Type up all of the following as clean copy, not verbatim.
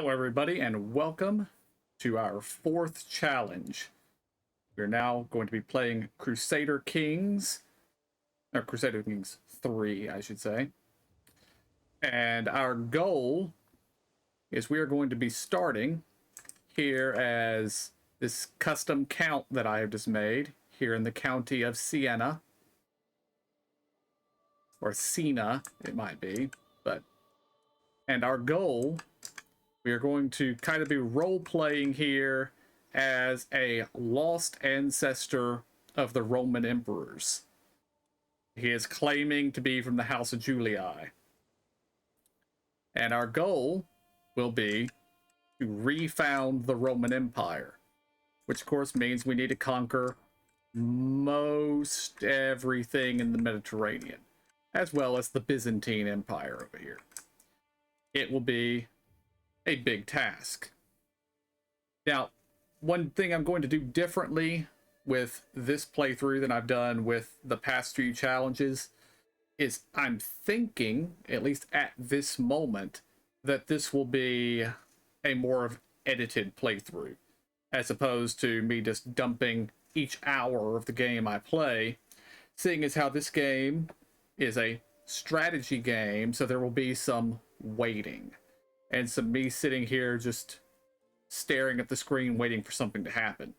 Hello, everybody, and welcome to our fourth challenge. We're now going to be playing Crusader Kings, or Crusader Kings 3, I should say. And our goal is we are going to be starting here as this custom count that I have just made here in the county of Siena. Or Siena, it might be, but... And our goal... We are going to kind of be role-playing here as a lost ancestor of the Roman emperors. He is claiming to be from the House of Julii. And our goal will be to refound the Roman Empire, which of course means we need to conquer most everything in the Mediterranean, as well as the Byzantine Empire over here. It will be a big task. Now, one thing I'm going to do differently with this playthrough than I've done with the past few challenges is I'm thinking, at least at this moment, that this will be a more of edited playthrough, as opposed to me just dumping each hour of the game I play, seeing as how this game is a strategy game, so there will be some waiting. And some me sitting here just staring at the screen waiting for something to happen.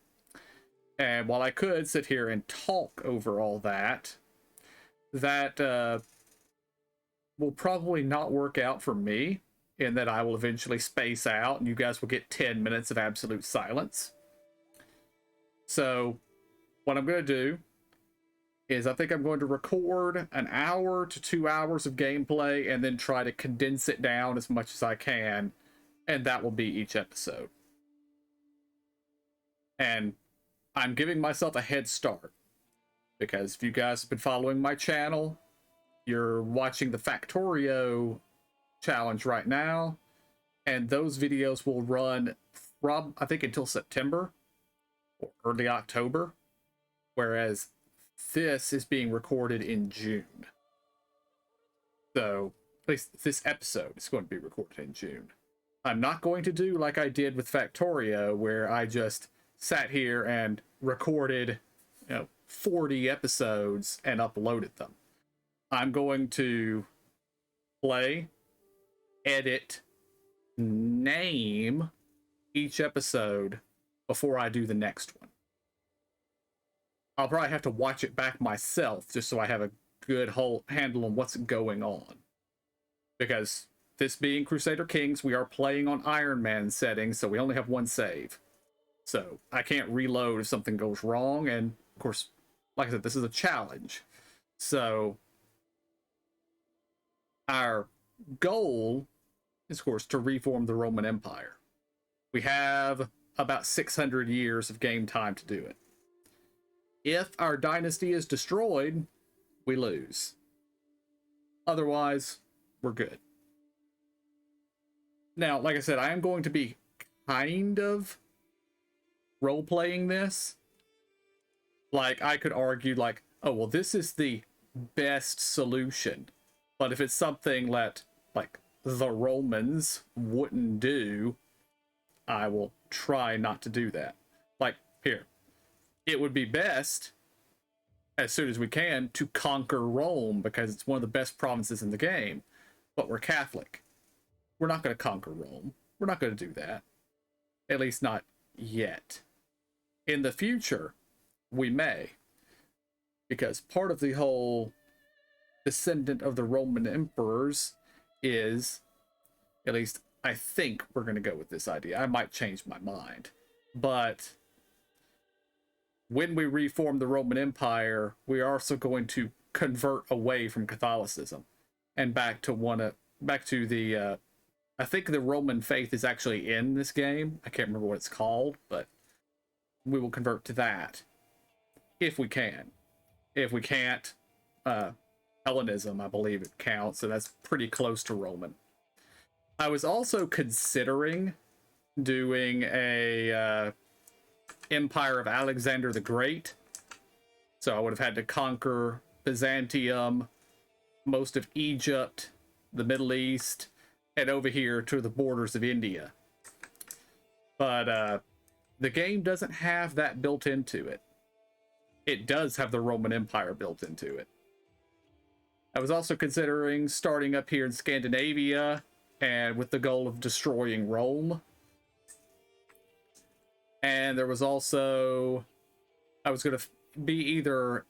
And while I could sit here and talk over all that, that will probably not work out for me, in that I will eventually space out and you guys will get 10 minutes of absolute silence. So what I'm going to do is I think I'm going to record an hour to 2 hours of gameplay and then try to condense it down as much as I can, and that will be each episode. And I'm giving myself a head start, because if you guys have been following my channel, you're watching the Factorio challenge right now, and those videos will run from, I think, until September or early October, whereas this is being recorded in June. So, at least this episode is going to be recorded in June. I'm not going to do like I did with Factorio, where I just sat here and recorded, 40 episodes and uploaded them. I'm going to play, edit, name each episode before I do the next one. I'll probably have to watch it back myself just so I have a good whole handle on what's going on. Because this being Crusader Kings, we are playing on Iron Man settings, so we only have one save. So I can't reload if something goes wrong, and of course, like I said, this is a challenge. So our goal is, of course, to reform the Roman Empire. We have about 600 years of game time to do it. If our dynasty is destroyed, we lose. Otherwise, we're good. Now, like I said, I am going to be kind of role-playing this. Like, I could argue, like, oh, well, this is the best solution. But if it's something that, like, the Romans wouldn't do, I will try not to do that. Like, here. It would be best, as soon as we can, to conquer Rome, because it's one of the best provinces in the game. But we're Catholic. We're not going to conquer Rome. We're not going to do that. At least not yet. In the future, we may. Because part of the whole descendant of the Roman emperors is, at least I think we're going to go with this idea. I might change my mind. But when we reform the Roman Empire, we are also going to convert away from Catholicism and back to the I think the Roman faith is actually in this game. I can't remember what it's called, but we will convert to that if we can. If we can't, Hellenism, I believe it counts, so that's pretty close to Roman. I was also considering doing a Empire of Alexander the Great. So I would have had to conquer Byzantium, most of Egypt, the Middle East, and over here to the borders of India. But the game doesn't have that built into it. It does have the Roman Empire built into it. I was also considering starting up here in Scandinavia and with the goal of destroying Rome. And there was also, I was going to be either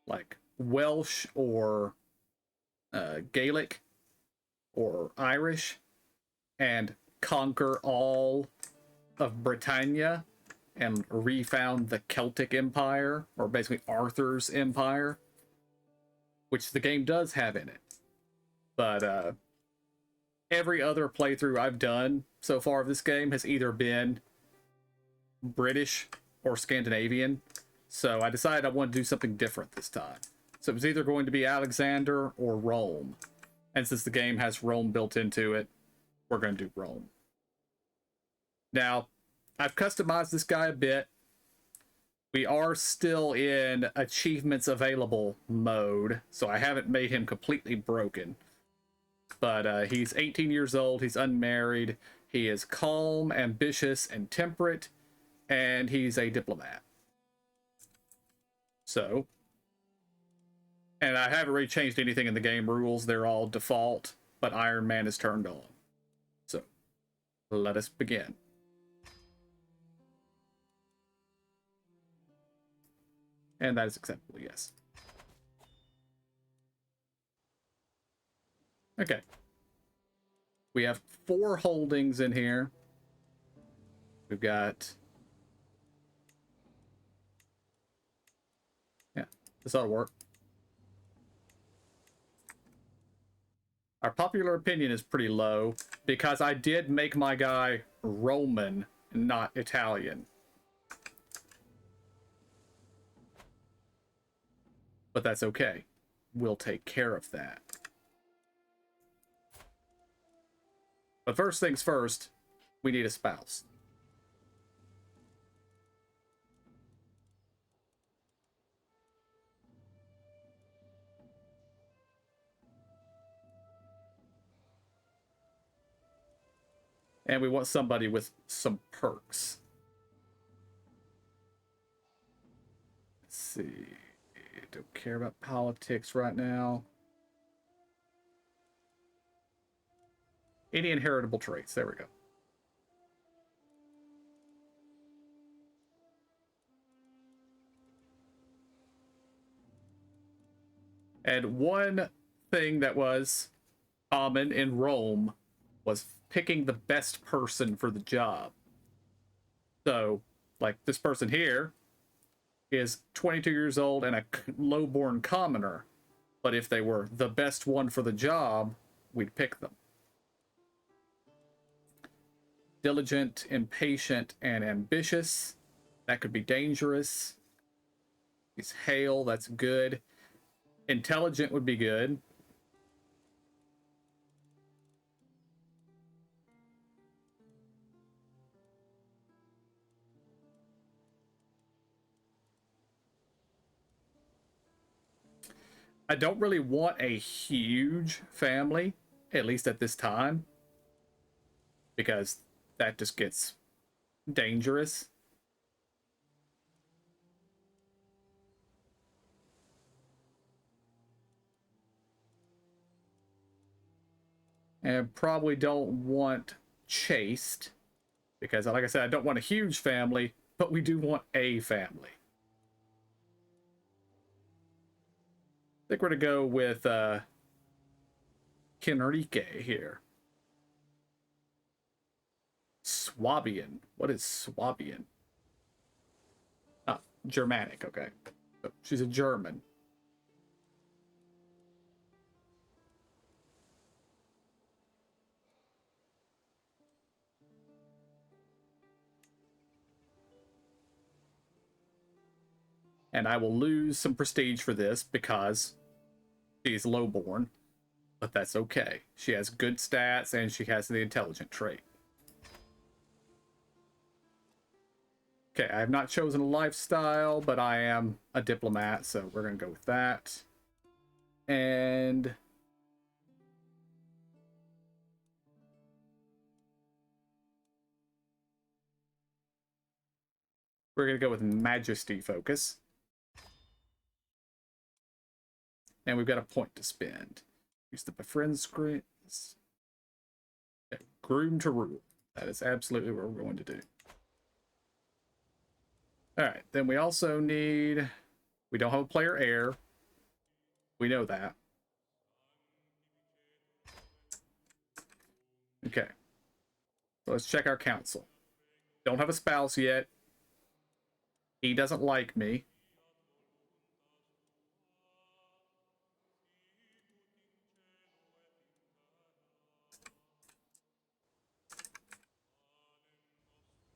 like Welsh or Gaelic or Irish and conquer all of Britannia and refound the Celtic Empire, or basically Arthur's Empire, which the game does have in it. But every other playthrough I've done so far of this game has either been British or Scandinavian. So I decided I wanted to do something different this time. So it was either going to be Alexander or Rome. And since the game has Rome built into it, we're going to do Rome. Now, I've customized this guy a bit. We are still in achievements available mode, so I haven't made him completely broken. But he's 18 years old, he's unmarried, he is calm, ambitious, and temperate, and he's a diplomat. So, and I haven't really changed anything in the game rules, they're all default, but Iron Man is turned on. So, let us begin. And that is acceptable, yes. Okay. We have 4 holdings in here. We've got... Yeah, this ought to work. Our popular opinion is pretty low because I did make my guy Roman, not Italian. But that's okay. We'll take care of that. But first things first, we need a spouse. And we want somebody with some perks. Let's see. Don't care about politics right now. Any inheritable traits. There we go. And one thing that was common in Rome was picking the best person for the job. So, like this person here is 22 years old and a low-born commoner. But if they were the best one for the job, we'd pick them. Diligent, impatient, and ambitious. That could be dangerous. He's hale, that's good. Intelligent would be good. I don't really want a huge family, at least at this time, because that just gets dangerous. And probably don't want chaste, because like I said, I don't want a huge family, but we do want a family. I think we're going to go with Kenrique here. Swabian. What is Swabian? Ah, Germanic, okay. So she's a German. And I will lose some prestige for this because she's lowborn, but that's okay. She has good stats and she has the intelligent trait. Okay, I have not chosen a lifestyle, but I am a diplomat, so we're going to go with that. And We're going to go with Majesty Focus. And we've got a point to spend. Use the befriend screen. Okay, groom to rule. That is absolutely what we're going to do. Alright, then we also need... We don't have a player heir. We know that. Okay. So let's check our council. Don't have a spouse yet. He doesn't like me.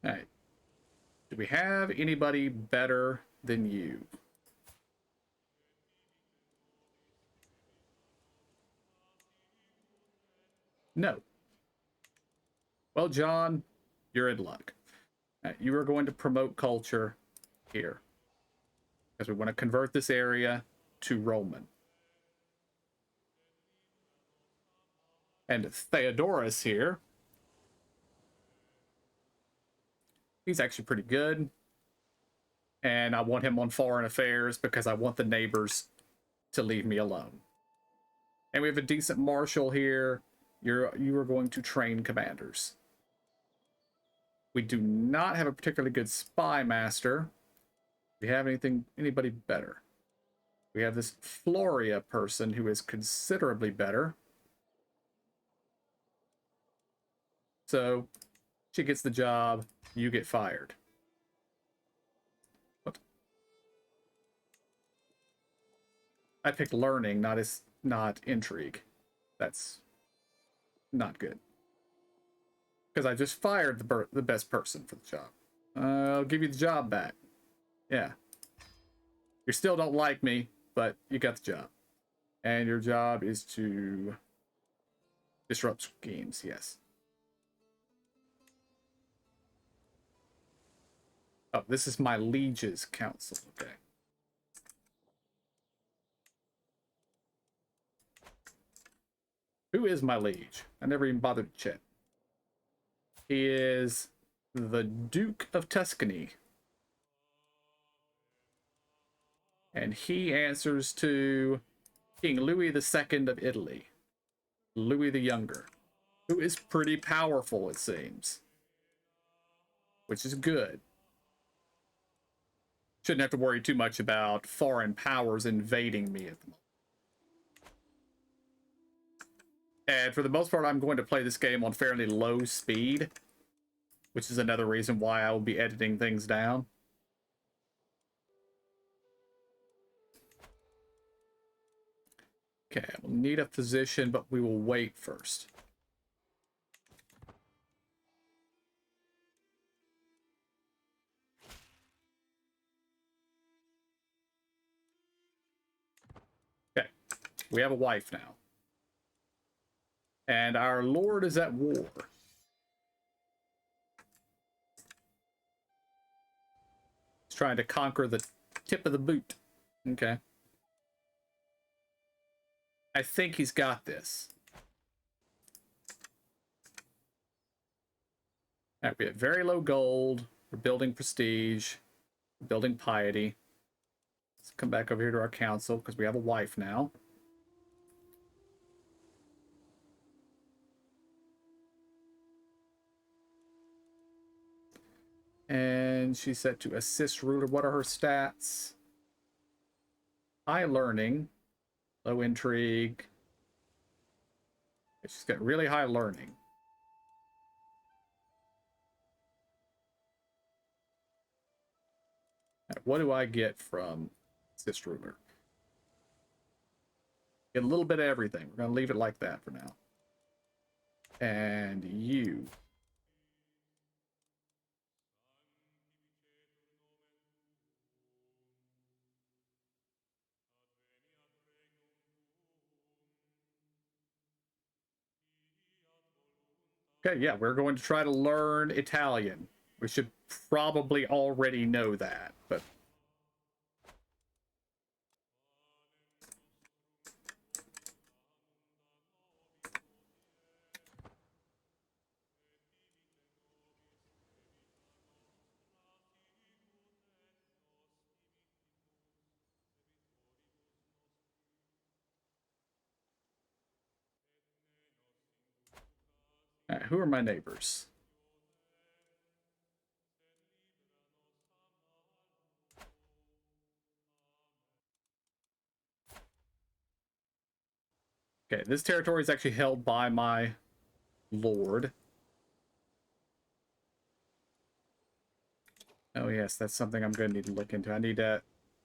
Alright. Do we have anybody better than you? No. Well, John, you're in luck. Right, you are going to promote culture here. Because we want to convert this area to Roman. And Theodorus here. He's actually pretty good. And I want him on foreign affairs because I want the neighbors to leave me alone. And we have a decent marshal here. You are going to train commanders. We do not have a particularly good spy master. Do we have anybody better? We have this Floria person who is considerably better. So she gets the job, you get fired. What? I picked learning, not intrigue. That's not good. Because I just fired the best person for the job. I'll give you the job back. Yeah. You still don't like me, but you got the job. And your job is to disrupt schemes, yes. Oh, this is my liege's council. Okay. Who is my liege? I never even bothered to check. He is the Duke of Tuscany. And he answers to King Louis II of Italy. Louis the Younger. Who is pretty powerful, it seems. Which is good. Shouldn't have to worry too much about foreign powers invading me at the moment. And for the most part, I'm going to play this game on fairly low speed, which is another reason why I will be editing things down. Okay, we'll need a physician, but we will wait first. Okay, we have a wife now. And our lord is at war. He's trying to conquer the tip of the boot. Okay. I think he's got this. All right, we have very low gold. We're building prestige. We're building piety. Let's come back over here to our council because we have a wife now. And she's set to assist ruler. What are her stats? High learning, low intrigue. She's got really high learning. What do I get from assist ruler? Get a little bit of everything. We're going to leave it like that for now. And you. Okay, yeah, we're going to try to learn Italian. We should probably already know that, but... who are my neighbors? Okay, this territory is actually held by my lord. Oh yes, that's something I'm going to need to look into.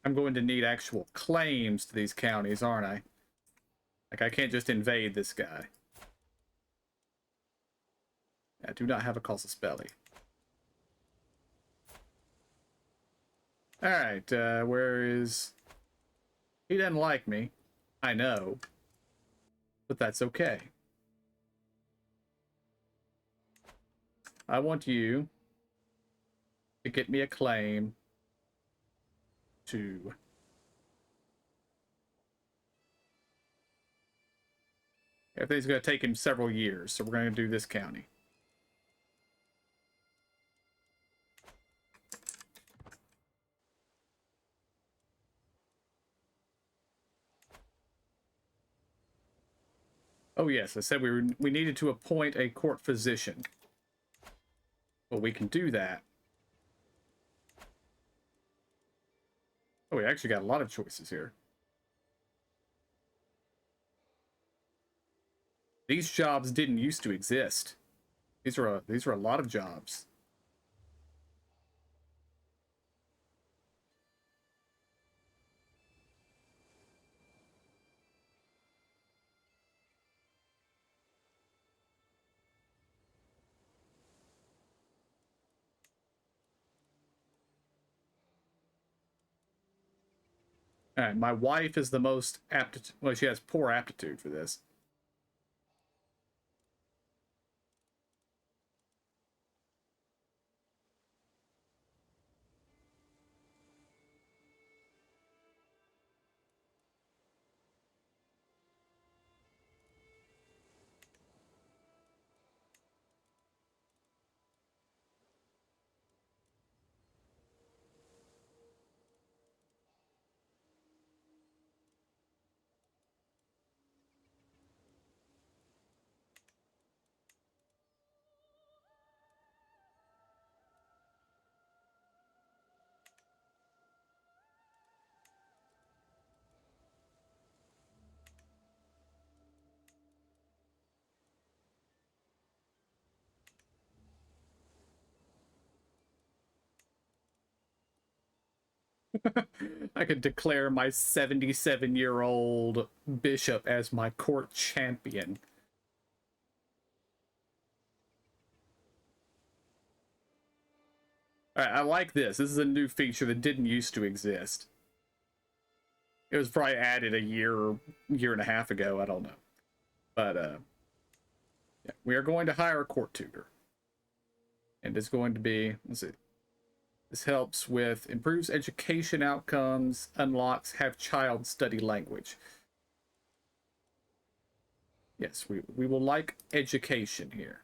I'm going to need actual claims to these counties, aren't I? Like, I can't just invade this guy. I do not have a casus belli. Alright, where is... He doesn't like me. I know. But that's okay. I want you to get me a claim to... Everything's going to take him several years, so we're going to do this county. Oh yes, I said we needed to appoint a court physician. Well, we can do that. Oh, we actually got a lot of choices here. These jobs didn't used to exist. These are a lot of jobs. All right, my wife is the most aptitude. Well, she has poor aptitude for this. I could declare my 77-year-old bishop as my court champion. All right, I like this. This is a new feature that didn't used to exist. It was probably added a year and a half ago. I don't know. But yeah, we are going to hire a court tutor. And it's going to be, let's see. This helps with improves education outcomes, unlocks have child study language. Yes, we will like education here.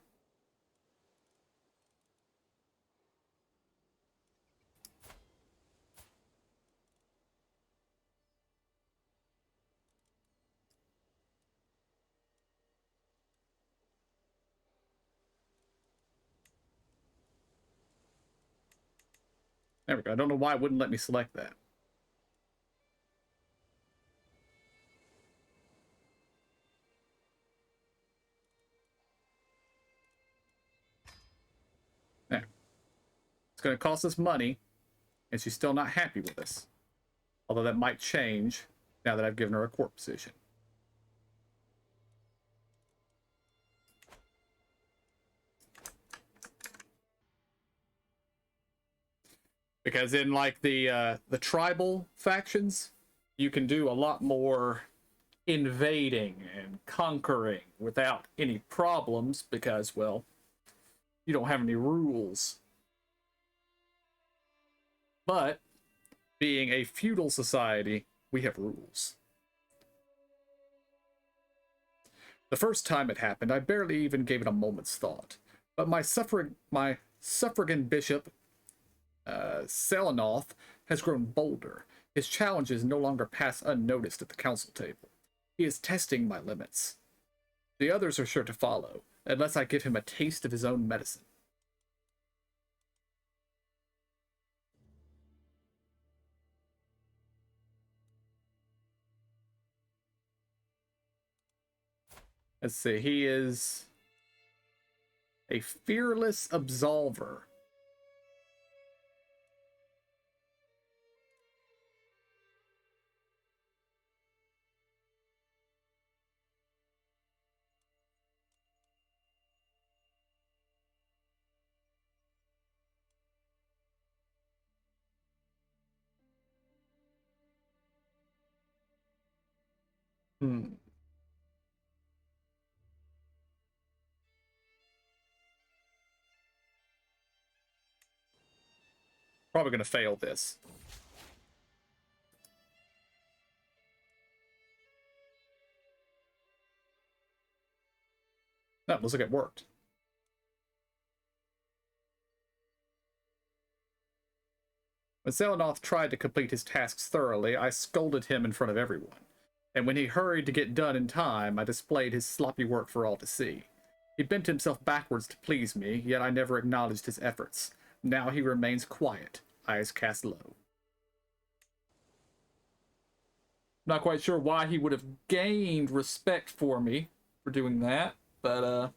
There we go. I don't know why it wouldn't let me select that. There. It's going to cost us money, and she's still not happy with us. Although that might change now that I've given her a court position. Because in like the tribal factions, you can do a lot more invading and conquering without any problems because, well, you don't have any rules. But being a feudal society, we have rules. The first time it happened, I barely even gave it a moment's thought. But my suffragan bishop, Selenoth, has grown bolder. His challenges no longer pass unnoticed at the council table. He is testing my limits. The others are sure to follow. unless I give him a taste of his own medicine. Let's see, he is a fearless absolver. Hmm. Probably going to fail this. No, looks like it worked. When Zelenoth tried to complete his tasks thoroughly, I scolded him in front of everyone. And when he hurried to get done in time, I displayed his sloppy work for all to see. He bent himself backwards to please me, yet I never acknowledged his efforts. Now he remains quiet, eyes cast low. Not quite sure why he would have gained respect for me for doing that, but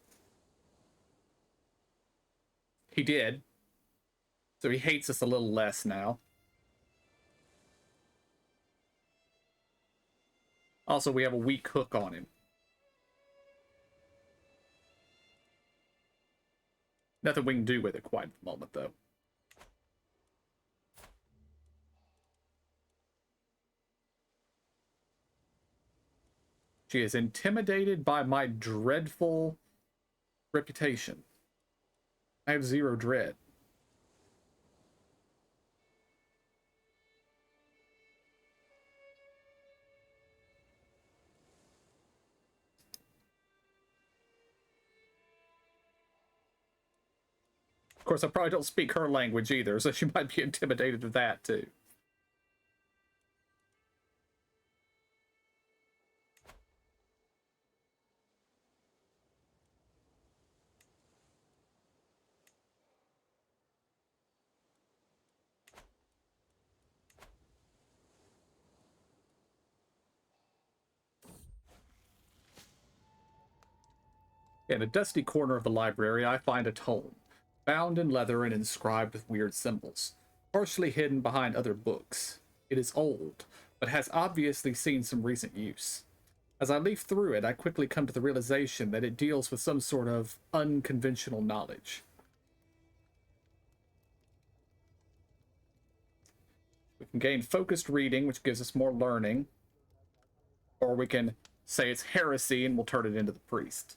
he did. So he hates us a little less now. Also, we have a weak hook on him. Nothing we can do with it quite at the moment, though. She is intimidated by my dreadful reputation. I have 0 dread. Of course, I probably don't speak her language either, so she might be intimidated of that too. In a dusty corner of the library, I find a tome, bound in leather and inscribed with weird symbols, partially hidden behind other books. It is old, but has obviously seen some recent use. As I leaf through it, I quickly come to the realization that it deals with some sort of unconventional knowledge. We can gain focused reading, which gives us more learning, or we can say it's heresy and we'll turn it into the priest.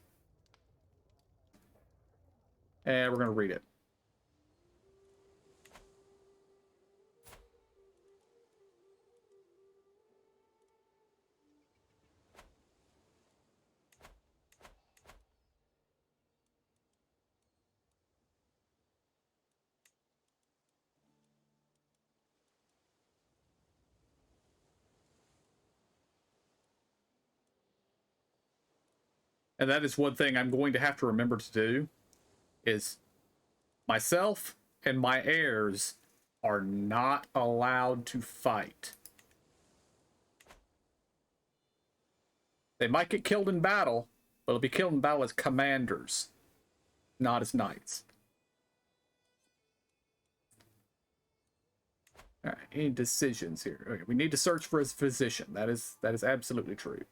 And we're going to read it. And that is one thing I'm going to have to remember to do is myself and my heirs are not allowed to fight. They might get killed in battle, but they'll be killed in battle as commanders, not as knights. All right, any decisions here? Okay, we need to search for his physician. That is absolutely true.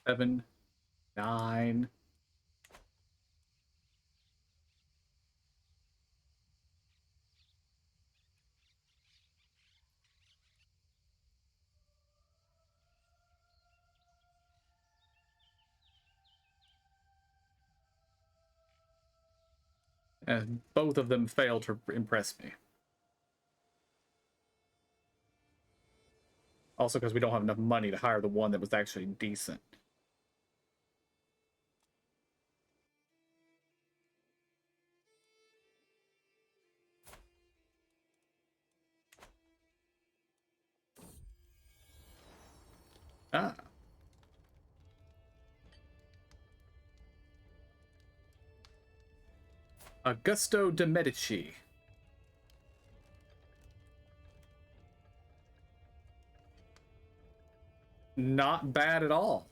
Seven, 9. And both of them fail to impress me. Also because we don't have enough money to hire the one that was actually decent. Ah. Augusto de Medici. Not bad at all.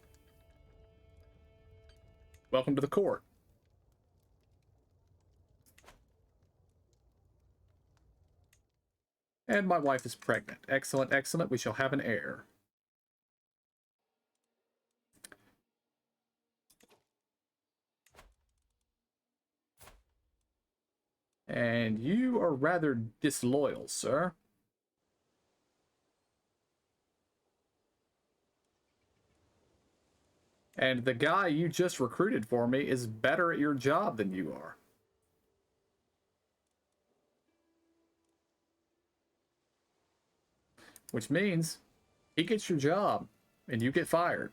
Welcome to the court. And my wife is pregnant. Excellent, excellent. We shall have an heir. And you are rather disloyal, sir. And the guy you just recruited for me is better at your job than you are. Which means he gets your job and you get fired.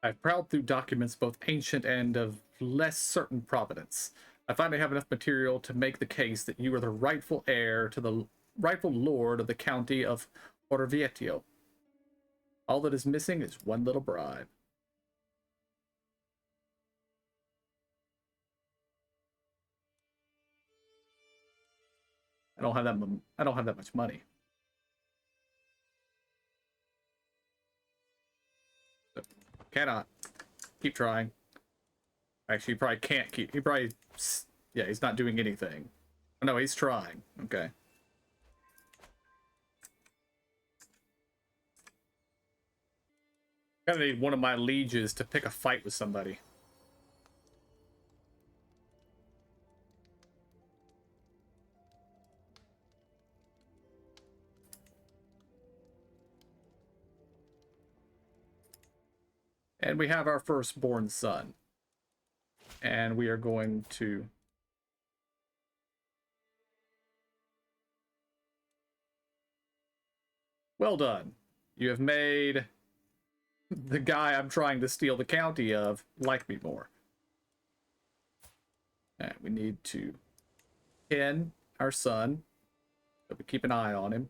I've prowled through documents both ancient and of less certain provenance. I finally have enough material to make the case that you are the rightful heir to the rightful lord of the county of Orvieto. All that is missing is one little bribe. I don't have that. I don't have that much money. So, cannot. Keep trying. Actually, he probably can't keep. He probably. Yeah, he's not doing anything. Oh, no, he's trying. Okay. Kind of need one of my lieges to pick a fight with somebody. And we have our firstborn son. And we are going to... Well done. You have made the guy I'm trying to steal the county of like me more. And we need to pin our son, so we keep an eye on him.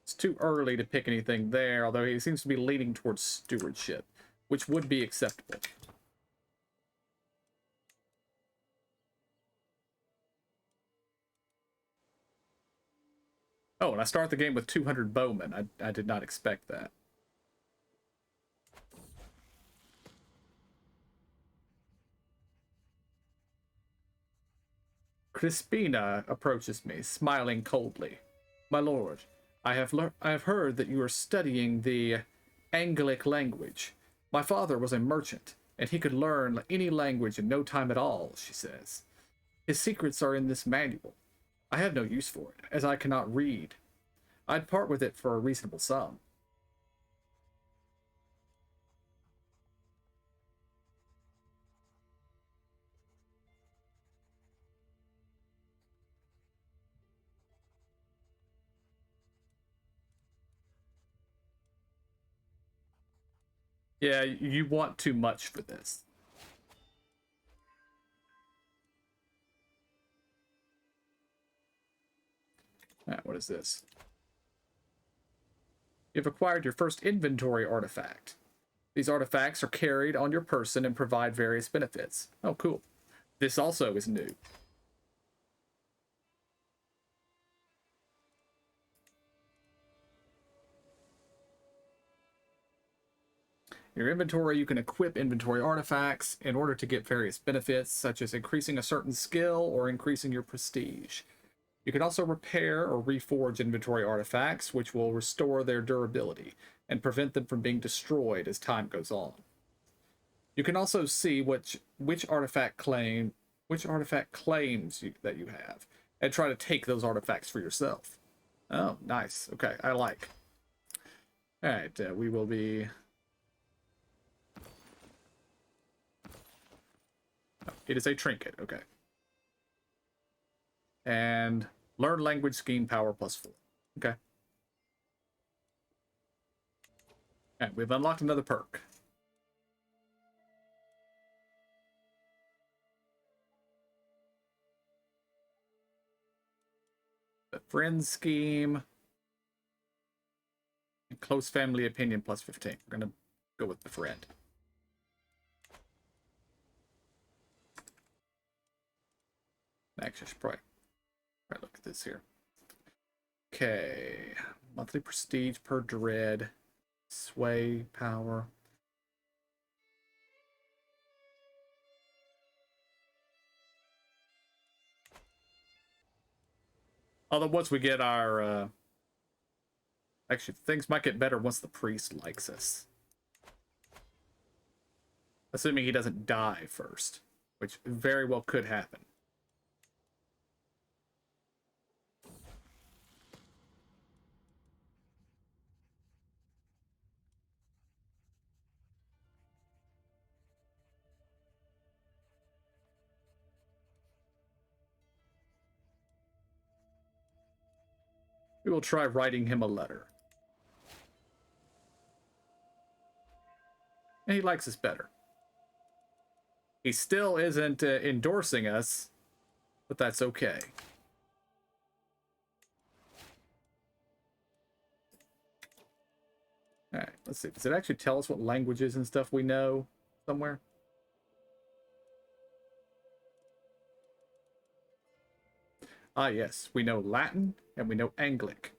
It's too early to pick anything there, although he seems to be leaning towards stewardship, which would be acceptable. Oh, and I start the game with 200 bowmen. I did not expect that. Crispina approaches me, smiling coldly. My lord, I have heard that you are studying the Anglic language. My father was a merchant, and he could learn any language in no time at all, she says. His secrets are in this manual. I have no use for it, as I cannot read. I'd part with it for a reasonable sum. Yeah, you want too much for this. What is this? You've acquired your first inventory artifact. These artifacts are carried on your person and provide various benefits. Oh, cool. This also is new. In your inventory, you can equip inventory artifacts in order to get various benefits, such as increasing a certain skill or increasing your prestige. You can also repair or reforge inventory artifacts, which will restore their durability and prevent them from being destroyed as time goes on. You can also see which artifact claims that you have, and try to take those artifacts for yourself. Oh, nice. Okay, I like. All right, we will be. Oh, it is a trinket. Okay. And learn language scheme power +4. Okay. All right, we've unlocked another perk. The friend scheme. And close family opinion +15. We're gonna go with the friend. Actually, I should probably look at this here. Okay. Monthly prestige per dread. Sway power. Although once we get our actually, things might get better once the priest likes us. Assuming he doesn't die first, which very well could happen. We will try writing him a letter. And he likes us better. He still isn't endorsing us, but that's okay. Alright, let's see. Does it actually tell us what languages and stuff we know somewhere? Ah, yes. We know Latin and we know Anglic.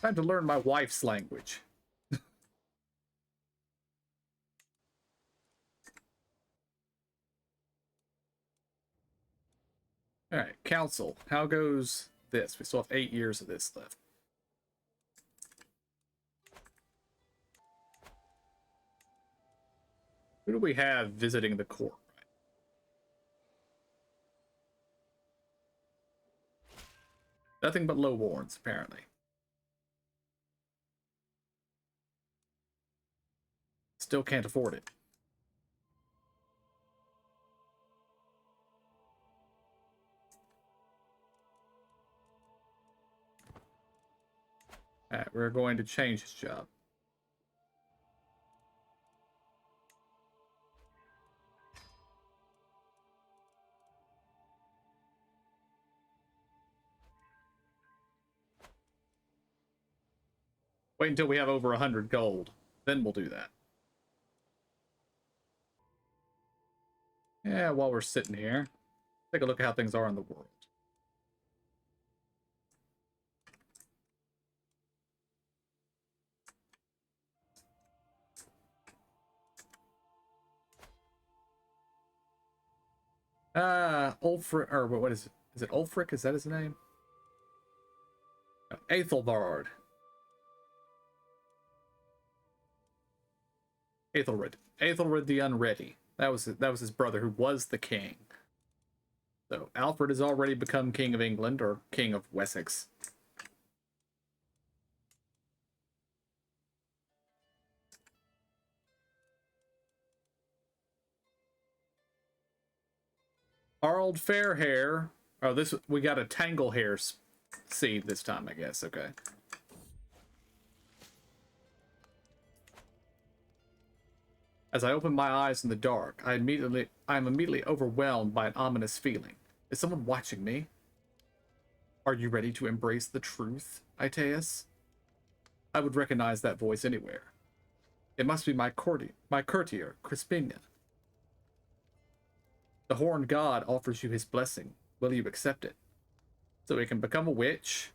Time to learn my wife's language. Alright, council. How goes this? We still have 8 years of this left. Who do we have visiting the court? Nothing but lowborns, apparently. Still can't afford it. Alright, we're going to change his job. Wait until we have over 100 gold. Then we'll do that. Yeah, while we're sitting here, take a look at how things are in the world. Ulfric, or what is it? Is it Ulfric? Is that his name? Aethelbard. Aethelred the Unready. That was his brother, who was the king. So Alfred has already become king of England, or king of Wessex. Harald Fairhair. Oh, this we got a Tanglehair seed this time, I guess. Okay. As I open my eyes in the dark, I am immediately overwhelmed by an ominous feeling. Is someone watching me? Are you ready to embrace the truth, Aeteus? I would recognize that voice anywhere. It must be my courtier, Crispina. The Horned God offers you his blessing. Will you accept it? So we can become a witch.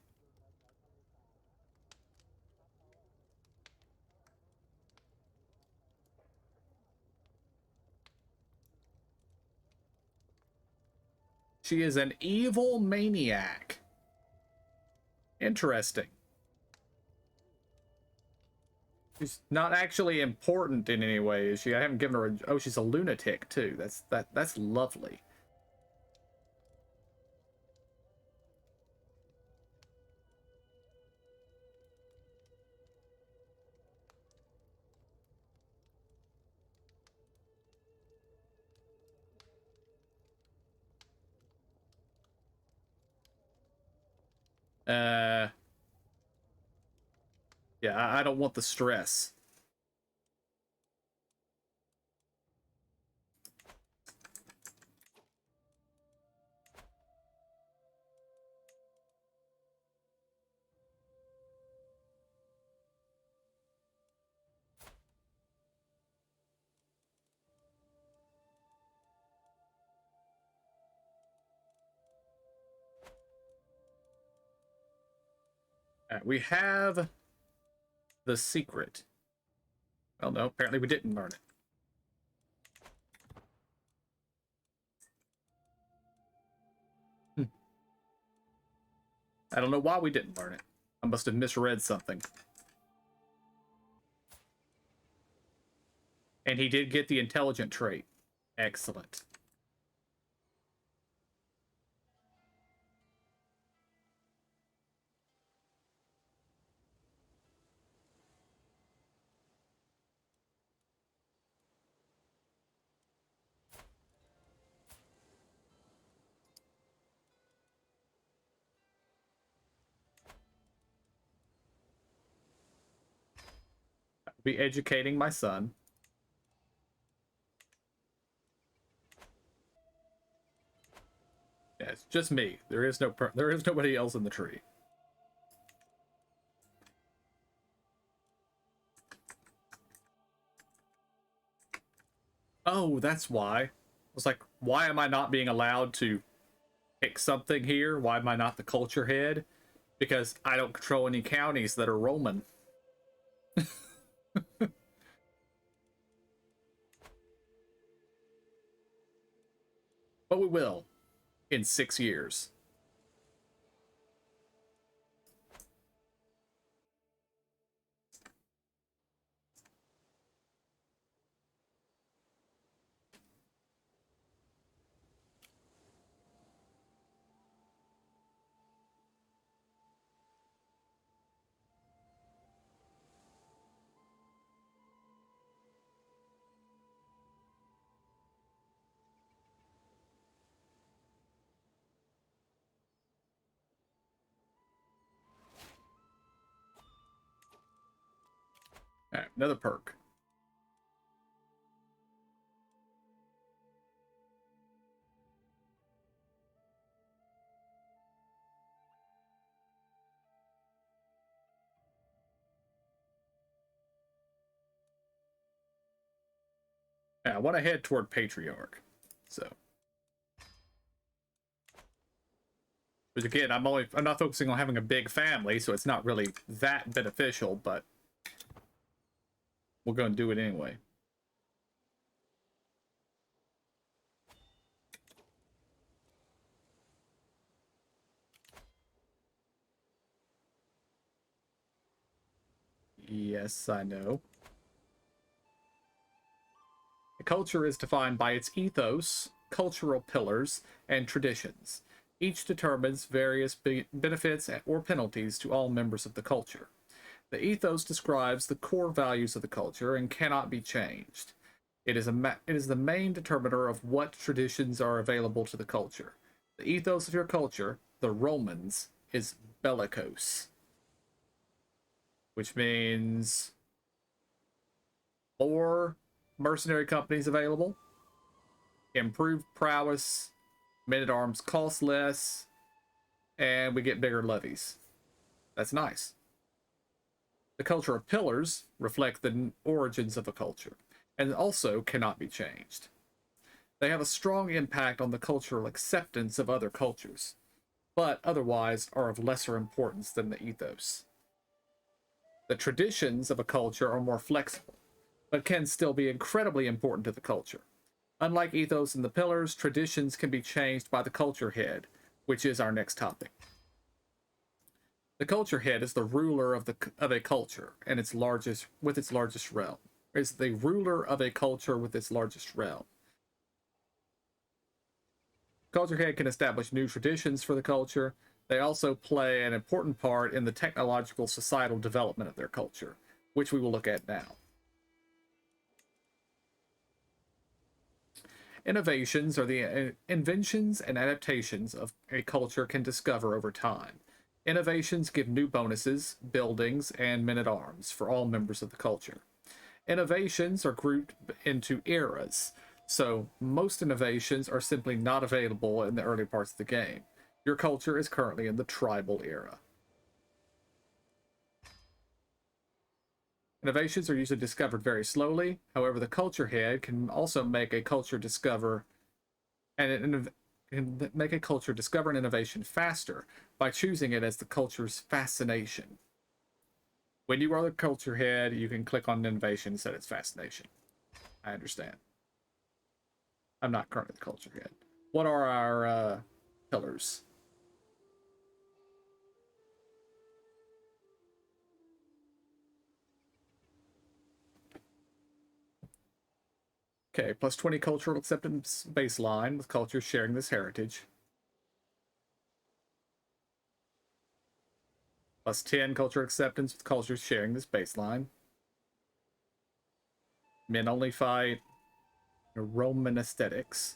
She is an evil maniac. Interesting. She's not actually important in any way, is she? I haven't given her a... Oh, she's a lunatic, too. That's lovely. Yeah, I don't want the stress. We have the secret. Well, no, apparently we didn't learn it. I don't know why we didn't learn it. I must have misread something. And he did get the intelligent trait. Excellent. I'll be educating my son. Yeah, it's just me. There is nobody else in the tree. Oh, that's why. I was like, why am I not being allowed to pick something here? Why am I not the culture head? Because I don't control any counties that are Roman. But we will in 6 years. All right, another perk. I want to head toward Patriarch. So, but again, I'm not focusing on having a big family, so it's not really that beneficial, but we're going to do it anyway. Yes, I know. A culture is defined by its ethos, cultural pillars, and traditions. Each determines various benefits or penalties to all members of the culture. The ethos describes the core values of the culture and cannot be changed. It is the main determiner of what traditions are available to the culture. The ethos of your culture, the Romans, is bellicose, which means more mercenary companies available, improved prowess, men-at-arms cost less, and we get bigger levies. That's nice. The culture of pillars reflect the origins of a culture and also cannot be changed. They have a strong impact on the cultural acceptance of other cultures. but otherwise are of lesser importance than the ethos. The traditions of a culture are more flexible, but can still be incredibly important to the culture. Unlike ethos and the pillars, traditions can be changed by the culture head, which is our next topic. The culture head is the ruler of a culture and its largest realm. Is the ruler of a culture with its largest realm. Culture head can establish new traditions for the culture. They also play an important part in the technological societal development of their culture, which we will look at now. Innovations are the inventions and adaptations of a culture can discover over time. Innovations give new bonuses, buildings, and men-at-arms for all members of the culture. Innovations are grouped into eras, so most innovations are simply not available in the early parts of the game. Your culture is currently in the tribal era. Innovations are usually discovered very slowly. However, the culture head can also make a culture discover an innovation faster by choosing it as the culture's fascination. When you are the culture head, you can click on innovation and set its fascination. I understand. I'm not currently the culture head. What are our pillars? Okay, plus 20 cultural acceptance baseline with cultures sharing this heritage. Plus 10 culture acceptance with cultures sharing this baseline. Men only fight. Roman aesthetics.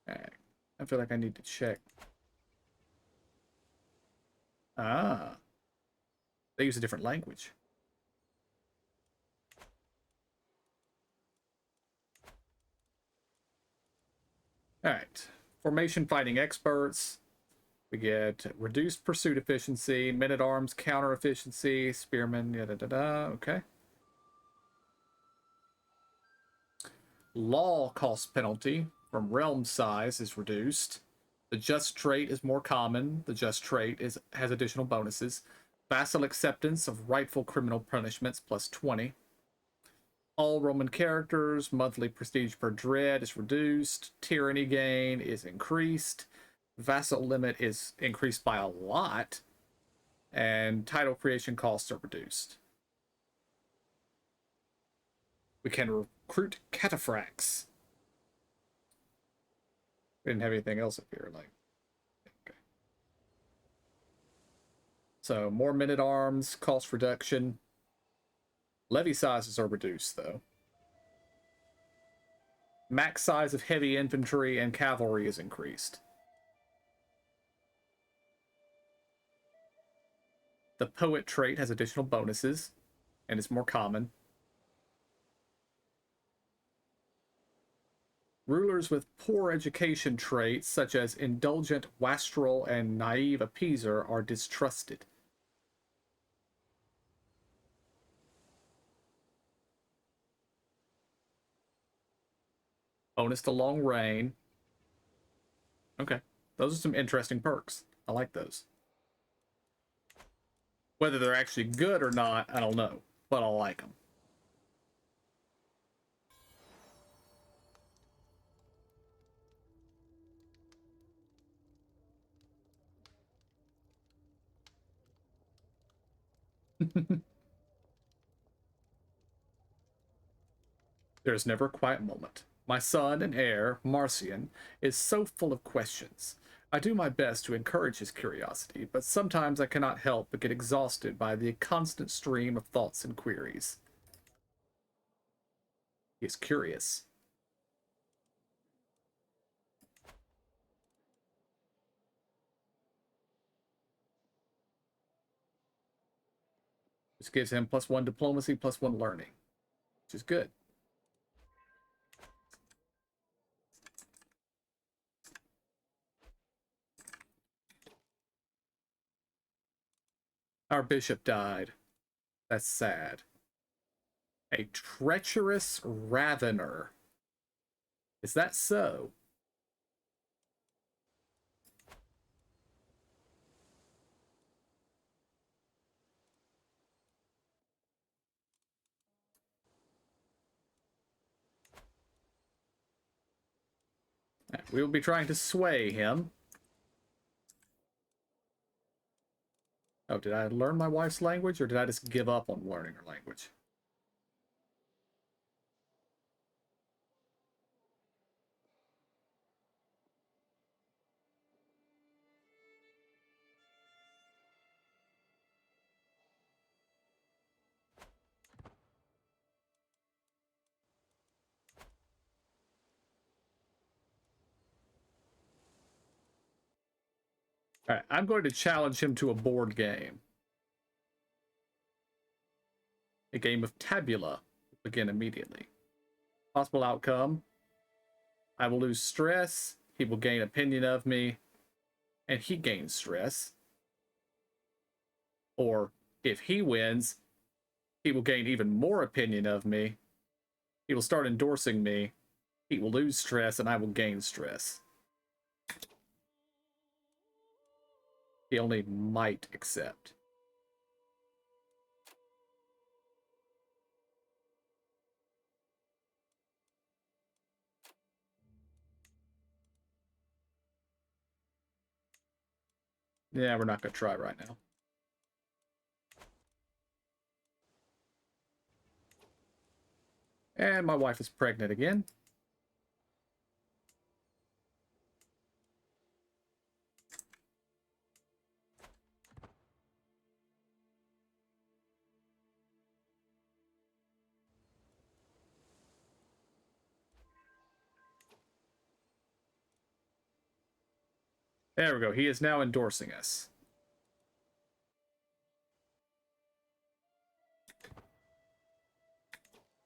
Okay. I feel like I need to check. Ah, they use a different language. All right. Formation fighting experts. We get reduced pursuit efficiency, men at arms counter efficiency, spearmen, da da da. Okay. Law cost penalty from realm size is reduced. The just trait is more common. The just trait has additional bonuses. Vassal acceptance of rightful criminal punishments plus 20. All Roman characters, monthly prestige per dread is reduced. Tyranny gain is increased. Vassal limit is increased by a lot. And title creation costs are reduced. We can recruit cataphracts. We didn't have anything else up here. Okay. So more men at arms, cost reduction. Levy sizes are reduced though. Max size of heavy infantry and cavalry is increased. The poet trait has additional bonuses and is more common. Rulers with poor education traits, such as indulgent, wastrel, and naive appeaser, are distrusted. Bonus to long reign. Okay. Those are some interesting perks. I like those. Whether they're actually good or not, I don't know, but I like them. There is never a quiet moment. My son and heir, Marcian, is so full of questions. I do my best to encourage his curiosity, but sometimes I cannot help but get exhausted by the constant stream of thoughts and queries. He is curious. Which gives him +1 diplomacy, +1 learning, which is good. Our bishop died. That's sad. A treacherous ravener. Is that so? We will be trying to sway him. Oh, did I learn my wife's language, or did I just give up on learning her language? All right, I'm going to challenge him to a board game. A game of tabula will begin immediately. Possible outcome: I will lose stress, he will gain opinion of me, and he gains stress. Or if he wins, he will gain even more opinion of me. He will start endorsing me. He will lose stress, and I will gain stress. He only might accept. Yeah, we're not going to try right now. And my wife is pregnant again. There we go. He is now endorsing us.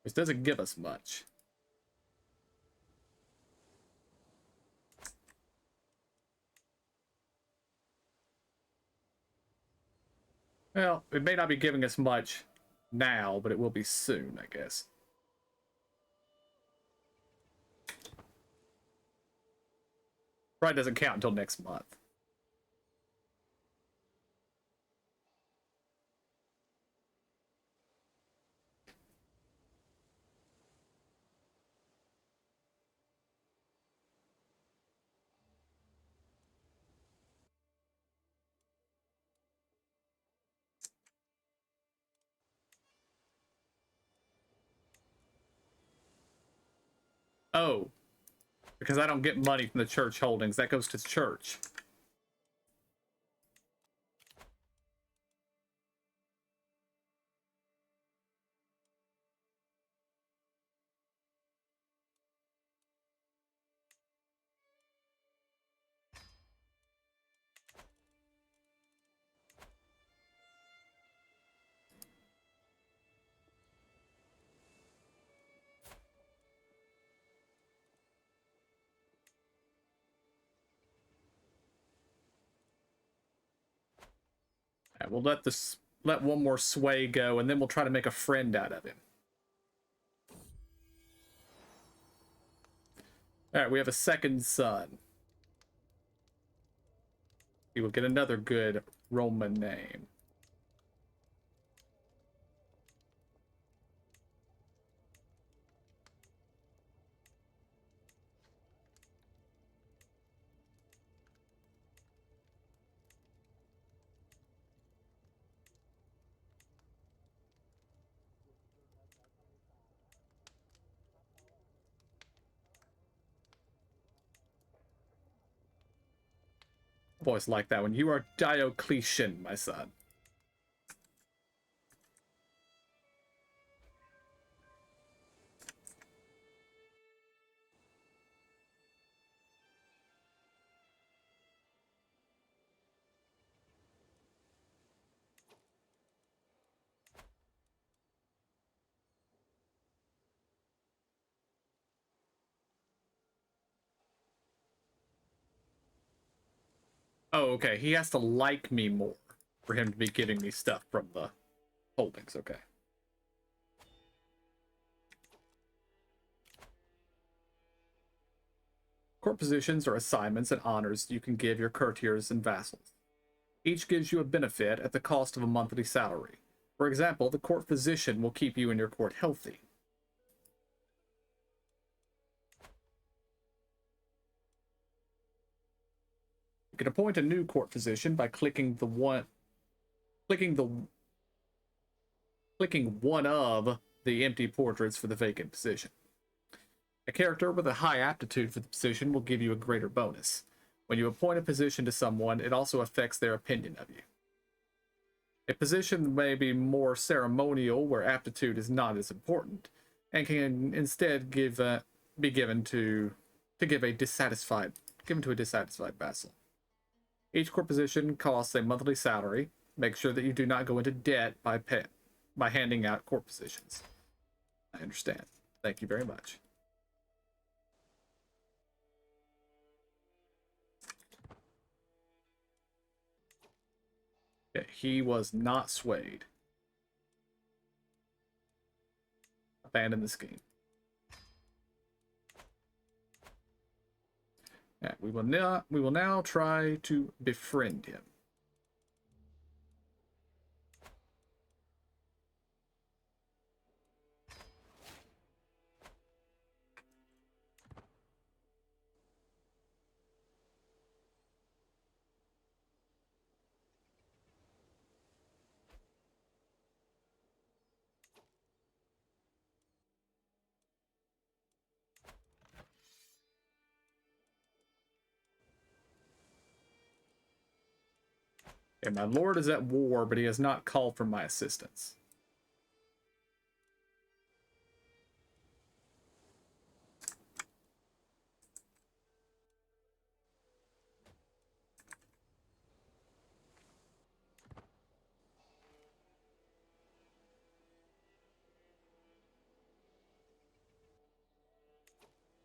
This doesn't give us much. Well, it may not be giving us much now, but it will be soon, I guess. Probably doesn't count until next month. Oh, because I don't get money from the church holdings. That goes to the church. Right, we'll let one more sway go, and then we'll try to make a friend out of him. All right, we have a second son. He will get another good Roman name. I've always liked that one. You are Diocletian, my son. Oh, okay. He has to like me more for him to be giving me stuff from the Holdings, okay. Court positions are assignments and honors you can give your courtiers and vassals. Each gives you a benefit at the cost of a monthly salary. For example, the court physician will keep you and your court healthy. You can appoint a new court physician by clicking one of the empty portraits for the vacant position. A character with a high aptitude for the position will give you a greater bonus. When you appoint a position to someone, it also affects their opinion of you. A position may be more ceremonial, where aptitude is not as important, and can instead be given to a dissatisfied vassal. Each court position costs a monthly salary. Make sure that you do not go into debt by handing out court positions. I understand. Thank you very much. Okay, he was not swayed. Abandon the scheme. Yeah, we will now try to befriend him. Okay, my lord is at war, but he has not called for my assistance.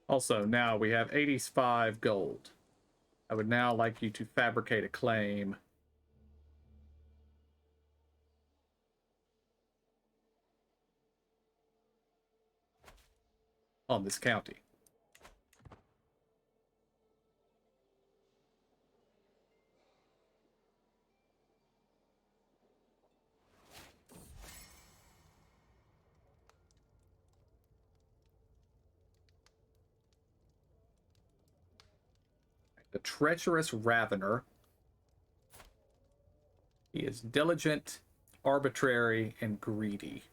Also, now we have 85 gold. I would now like you to fabricate a claim on this county. The treacherous Ravener. He is diligent, arbitrary, and greedy.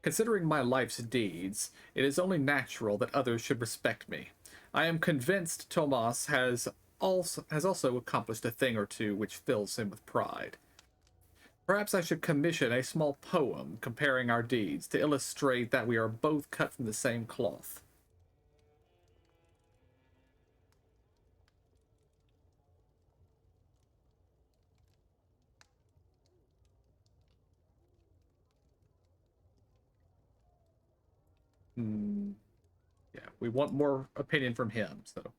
Considering my life's deeds, it is only natural that others should respect me. I am convinced Tomas has also accomplished a thing or two which fills him with pride. Perhaps I should commission a small poem comparing our deeds to illustrate that we are both cut from the same cloth. Yeah, we want more opinion from him, so.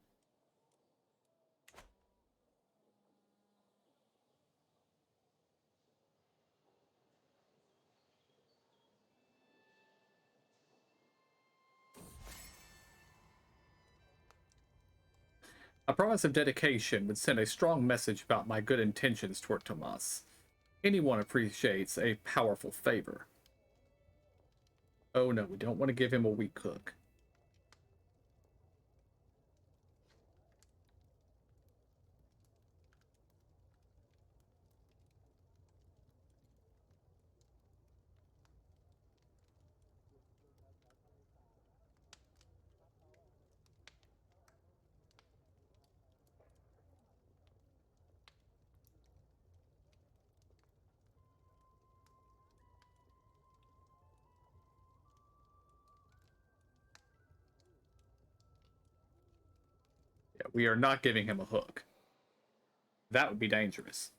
A promise of dedication would send a strong message about my good intentions toward Tomas. Anyone appreciates a powerful favor. Oh no, we don't want to give him a weak hook. Yeah, we are not giving him a hook. That would be dangerous.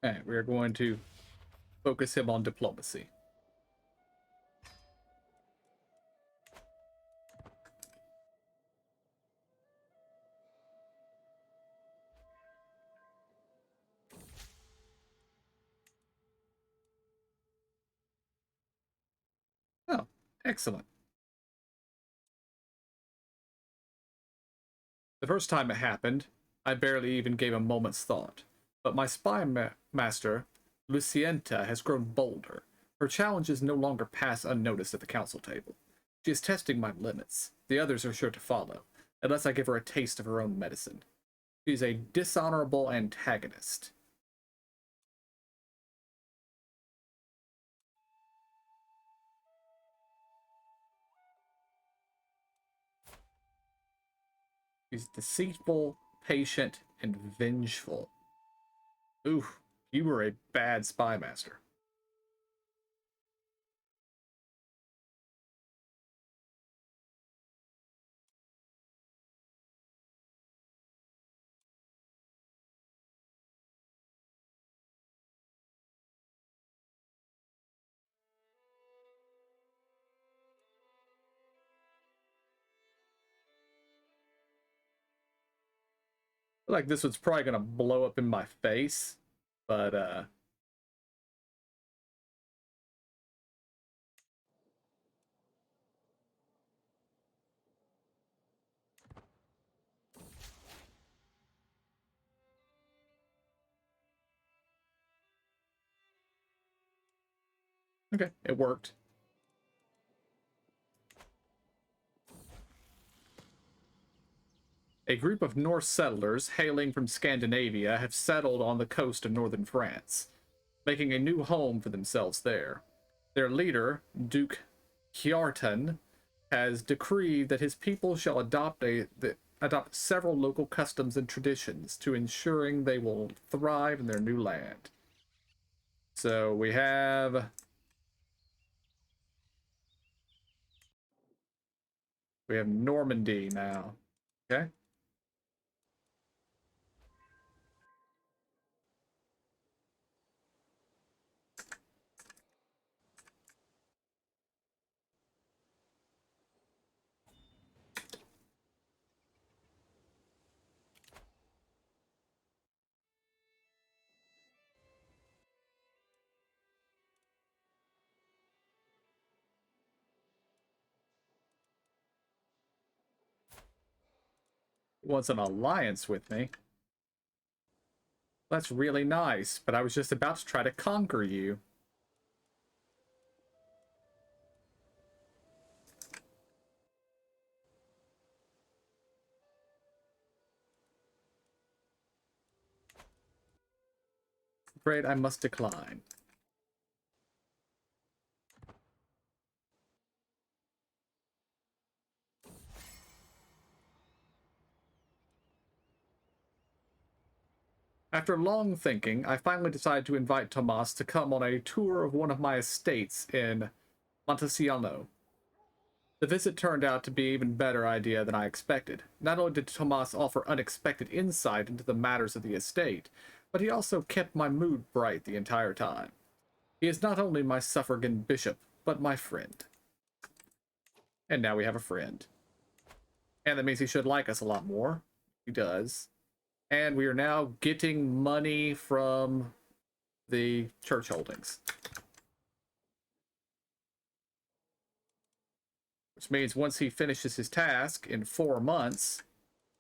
Alright, we are going to focus him on diplomacy. Oh, excellent. The first time it happened, I barely even gave a moment's thought. But my spy master, Lucienta, has grown bolder. Her challenges no longer pass unnoticed at the council table. She is testing my limits. The others are sure to follow, unless I give her a taste of her own medicine. She is a dishonorable antagonist. She's deceitful, patient, and vengeful. Ooh, you were a bad spy master. I feel like this one's probably gonna blow up in my face, but okay, it worked. A group of Norse settlers hailing from Scandinavia have settled on the coast of northern France, making a new home for themselves there. Their leader, Duke Hjartan, has decreed that his people shall adopt several local customs and traditions to ensuring they will thrive in their new land. So we have Normandy now. Okay. He wants an alliance with me. That's really nice, but I was just about to try to conquer you. Afraid I must decline. After long thinking, I finally decided to invite Tomas to come on a tour of one of my estates in Montesiano. The visit turned out to be an even better idea than I expected. Not only did Tomas offer unexpected insight into the matters of the estate, but he also kept my mood bright the entire time. He is not only my suffragan bishop, but my friend. And now we have a friend. And that means he should like us a lot more. He does. And we are now getting money from the church holdings. Which means once he finishes his task in 4 months,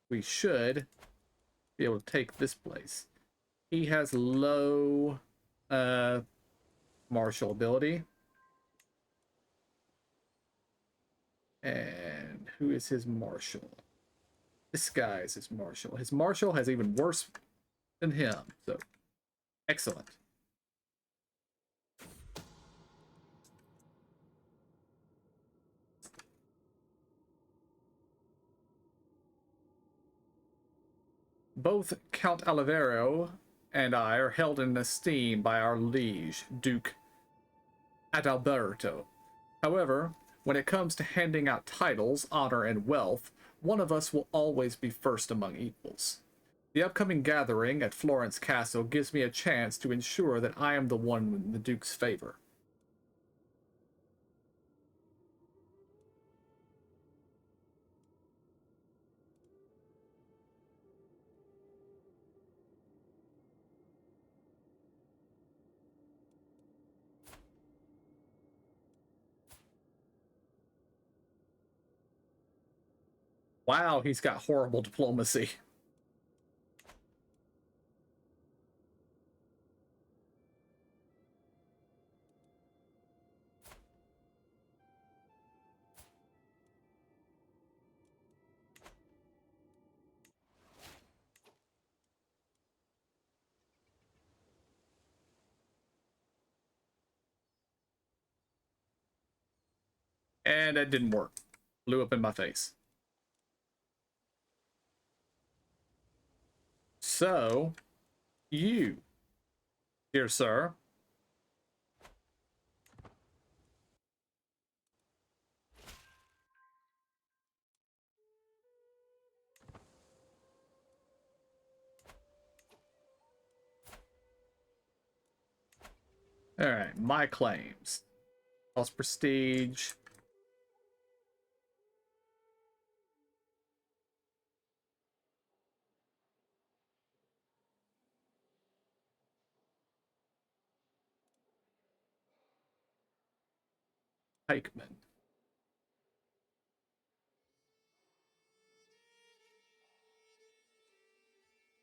we should be able to take this place. He has low martial ability. And who is his marshal? This guy is his marshal. His marshal has even worse than him. So, excellent. Both Count Olivero and I are held in esteem by our liege, Duke Adalberto. However, when it comes to handing out titles, honor, and wealth, one of us will always be first among equals. The upcoming gathering at Florence Castle gives me a chance to ensure that I am the one in the Duke's favor. Wow, he's got horrible diplomacy. And that didn't work. Blew up in my face. So, you, dear sir, alright, my claims. Lost prestige. Pikemen.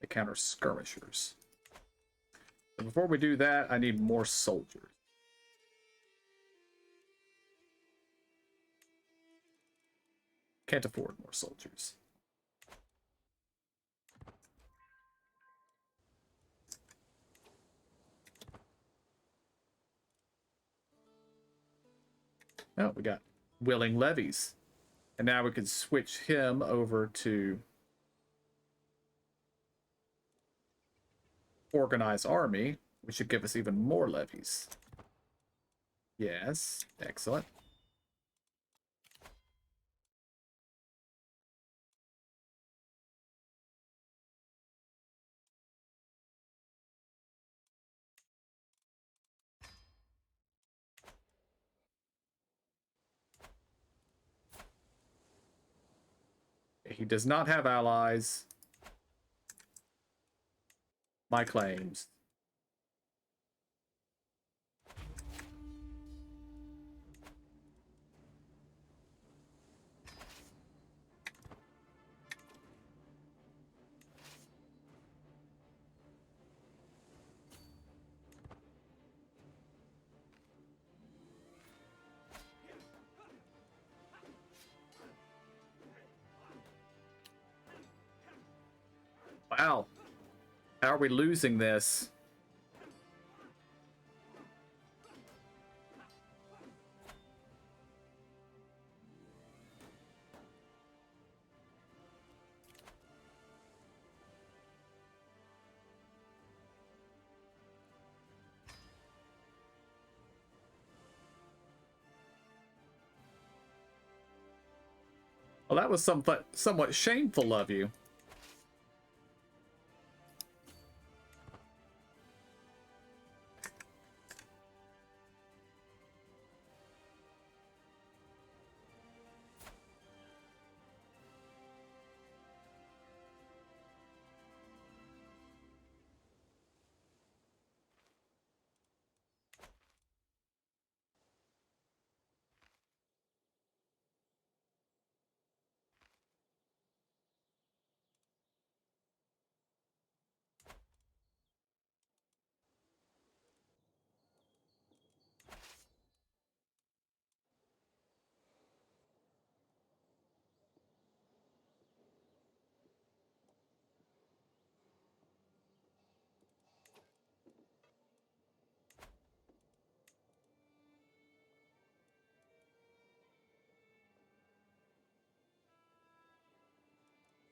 They counter skirmishers. But before we do that, I need more soldiers. Can't afford more soldiers. Oh, we got willing levies. And now we can switch him over to organize army, which should give us even more levies. Yes, excellent. He does not have allies. My claims. Wow. How are we losing this? Well, that was somewhat shameful of you.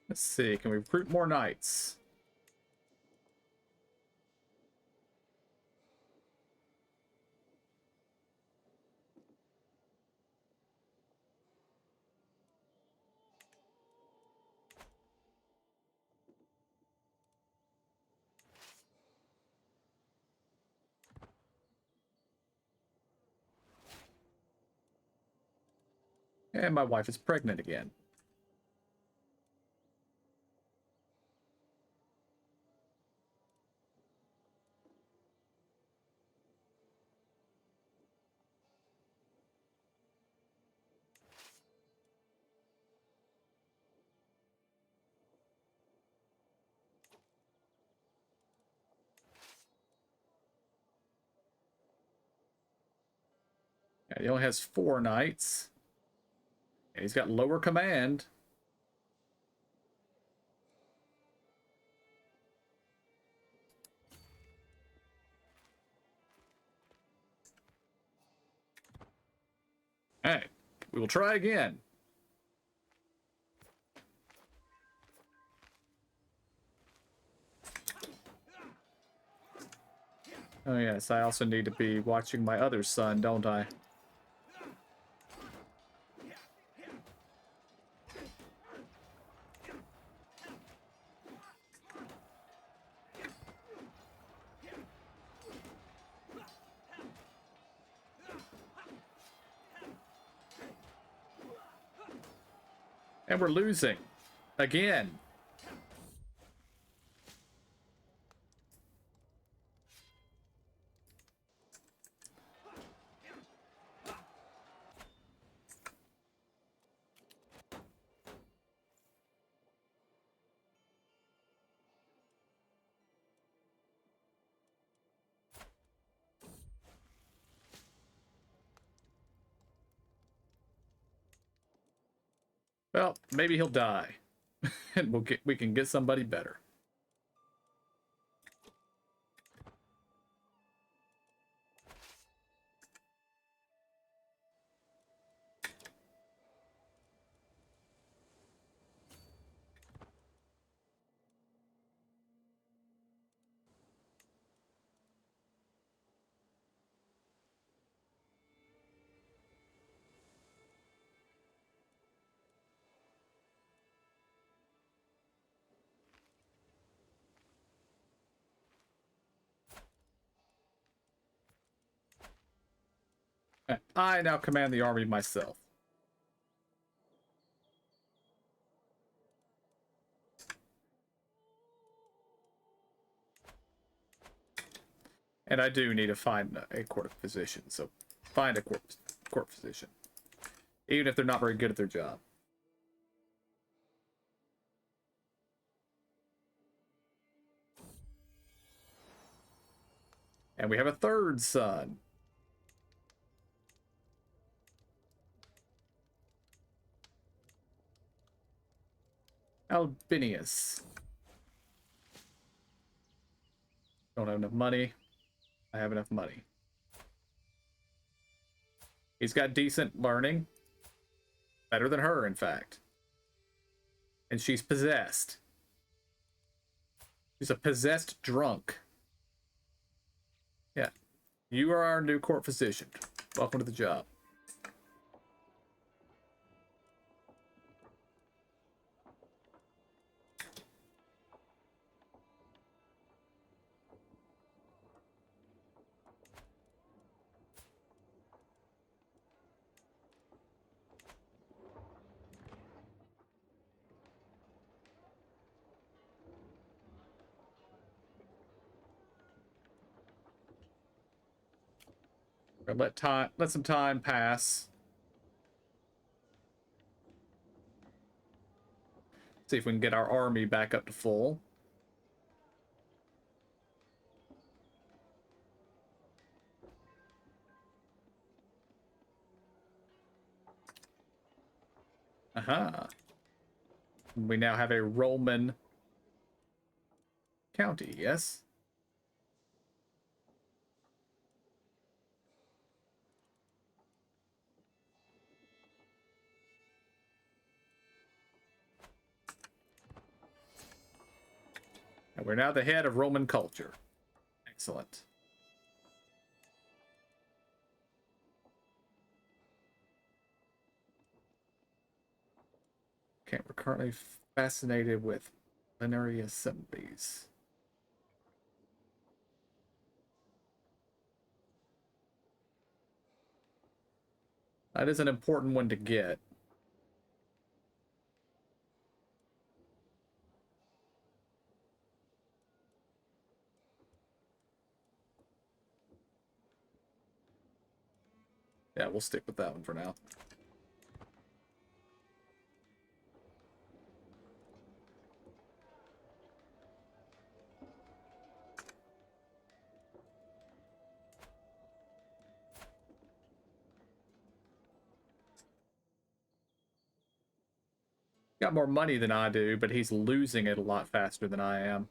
Let's see, can we recruit more knights? And my wife is pregnant again. Yeah, he only has 4 knights. And he's got lower command. Hey, we will try again. Oh yes, I also need to be watching my other son, don't I? And we're losing. Again. Well, maybe he'll die. And we can get somebody better. I now command the army myself. And I do need to find a court physician, so find a court physician. Even if they're not very good at their job. And we have a third son. Albinius. Don't have enough money. I have enough money. He's got decent learning. Better than her, in fact. And she's possessed. She's a possessed drunk. Yeah. You are our new court physician. Welcome to the job. Let some time pass. See if we can get our army back up to full. Aha. We now have a Roman county, yes? And we're now the head of Roman culture. Excellent. Okay, we're currently fascinated with plenary assemblies. That is an important one to get. Yeah, we'll stick with that one for now. Got more money than I do, but he's losing it a lot faster than I am.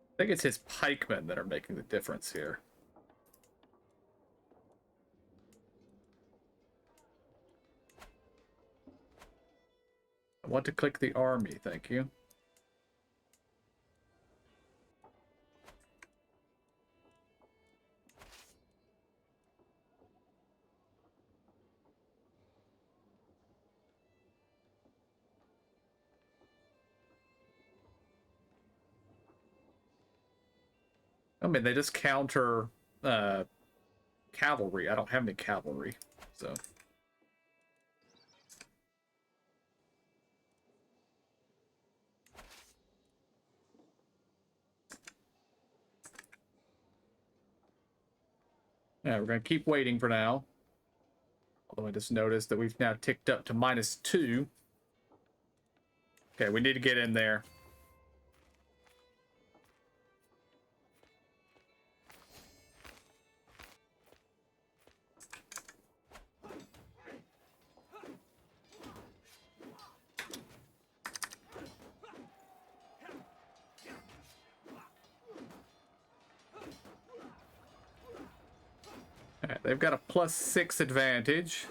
I think it's his pikemen that are making the difference here. I want to click the army, thank you. I mean, they just counter cavalry. I don't have any cavalry, so... Yeah, we're going to keep waiting for now. Although I just noticed that we've now ticked up to -2. Okay, we need to get in there. All right, they've got a +6 advantage.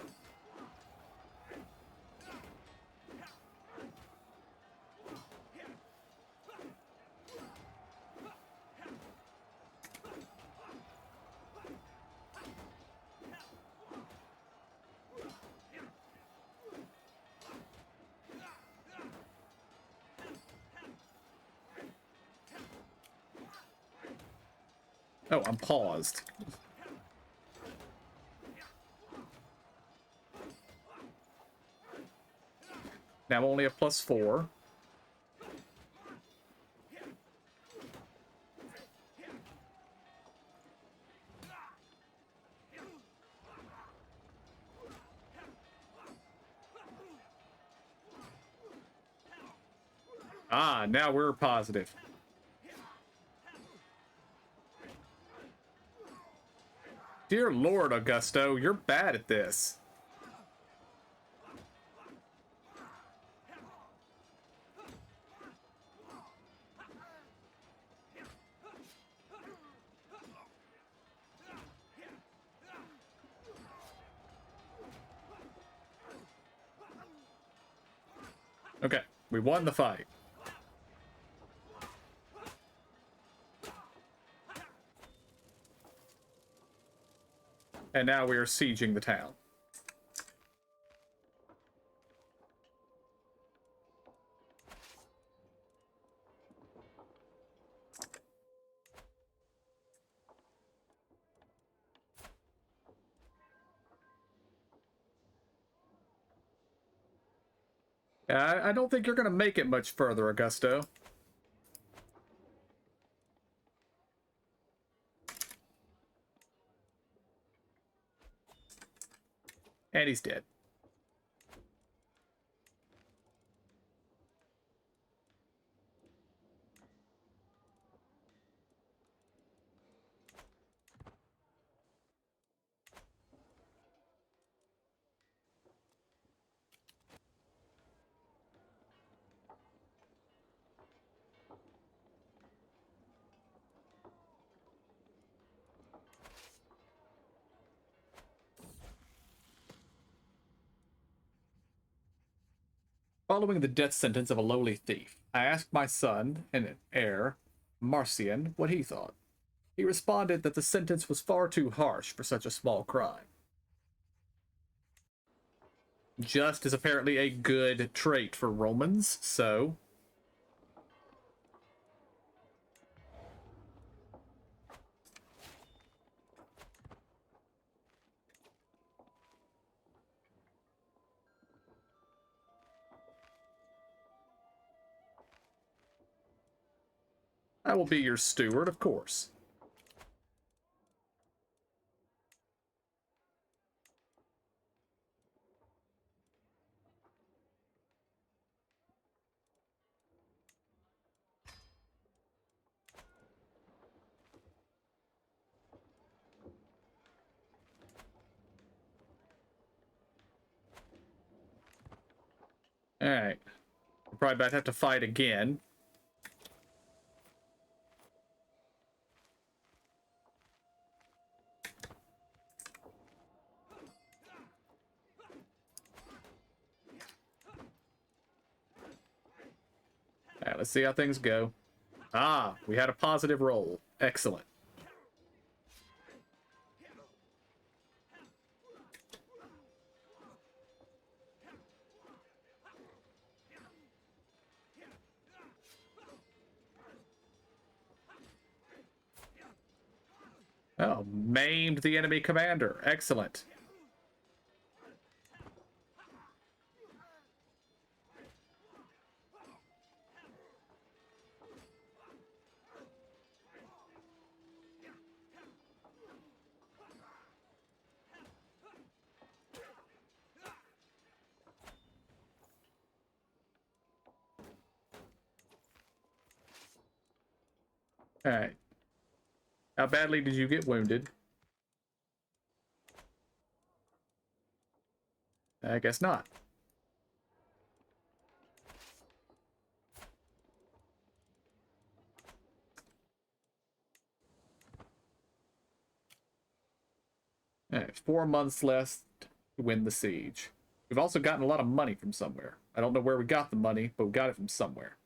Oh, I'm paused. Now only a +4. Ah, now we're positive. Dear Lord, Augusto, you're bad at this. Okay, we won the fight. And now we are sieging the town. I don't think you're going to make it much further, Augusto. And he's dead. Following the death sentence of a lowly thief, I asked my son and heir, Marcian, what he thought. He responded that the sentence was far too harsh for such a small crime. Just is apparently a good trait for Romans, so I will be your steward, of course. Alright. We're probably about to have to fight again. Alright, let's see how things go. Ah, we had a positive roll. Excellent. Oh, maimed the enemy commander. Excellent. Alright. How badly did you get wounded? I guess not. Alright, 4 months left to win the siege. We've also gotten a lot of money from somewhere. I don't know where we got the money, but we got it from somewhere.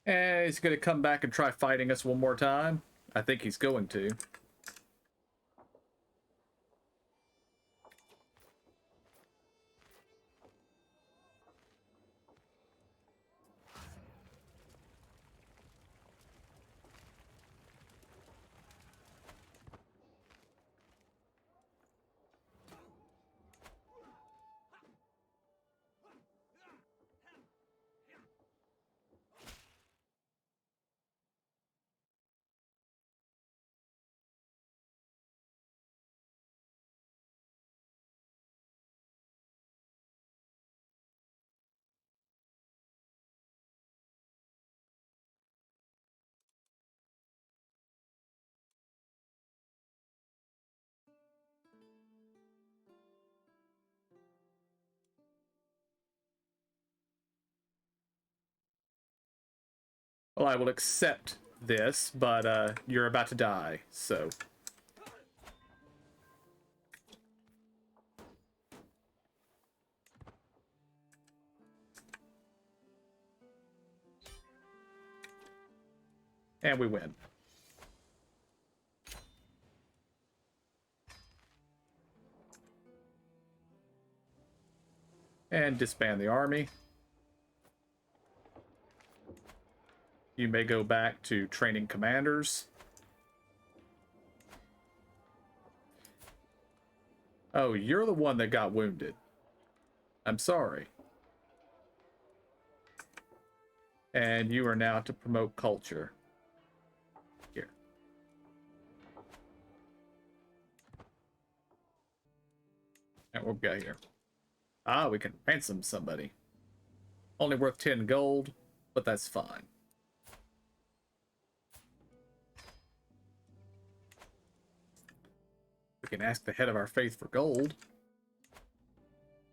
And he's going to come back and try fighting us one more time. I think he's going to. Well, I will accept this, but you're about to die, so... And we win. And disband the army. You may go back to training commanders. Oh, you're the one that got wounded. I'm sorry. And you are now to promote culture. Here. And what we got here? Ah, we can ransom somebody. Only worth 10 gold, but that's fine. can ask the head of our faith for gold.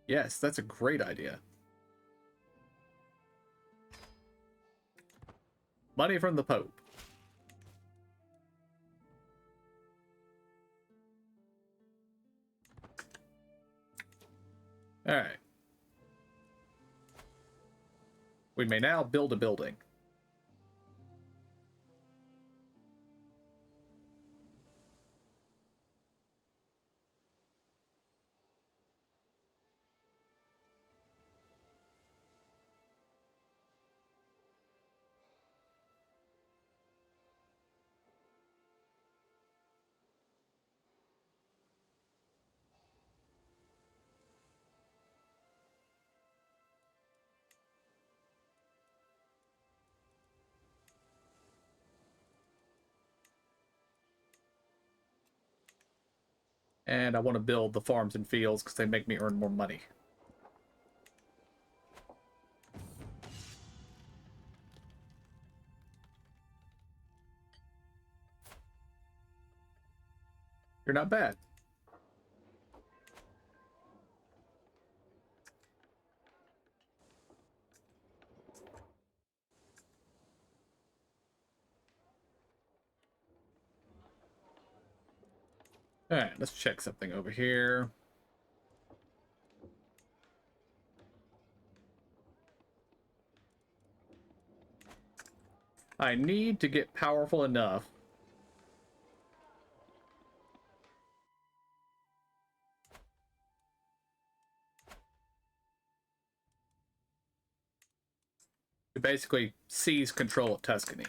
Yes, that's a great idea. Money from the Pope. Alright. We may now build a building. And I want to build the farms and fields because they make me earn more money. You're not bad. Alright, let's check something over here. I need to get powerful enough to basically seize control of Tuscany.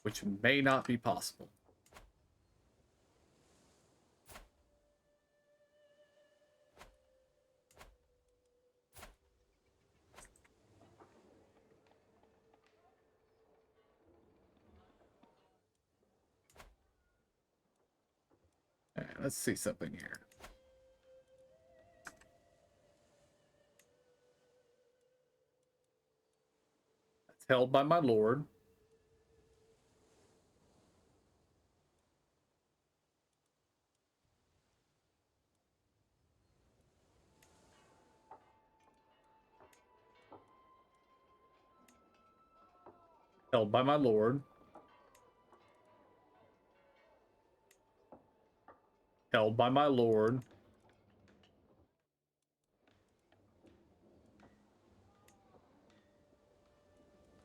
Which may not be possible. Alright, let's see something here. That's held by my lord. Held by my lord. Held by my lord.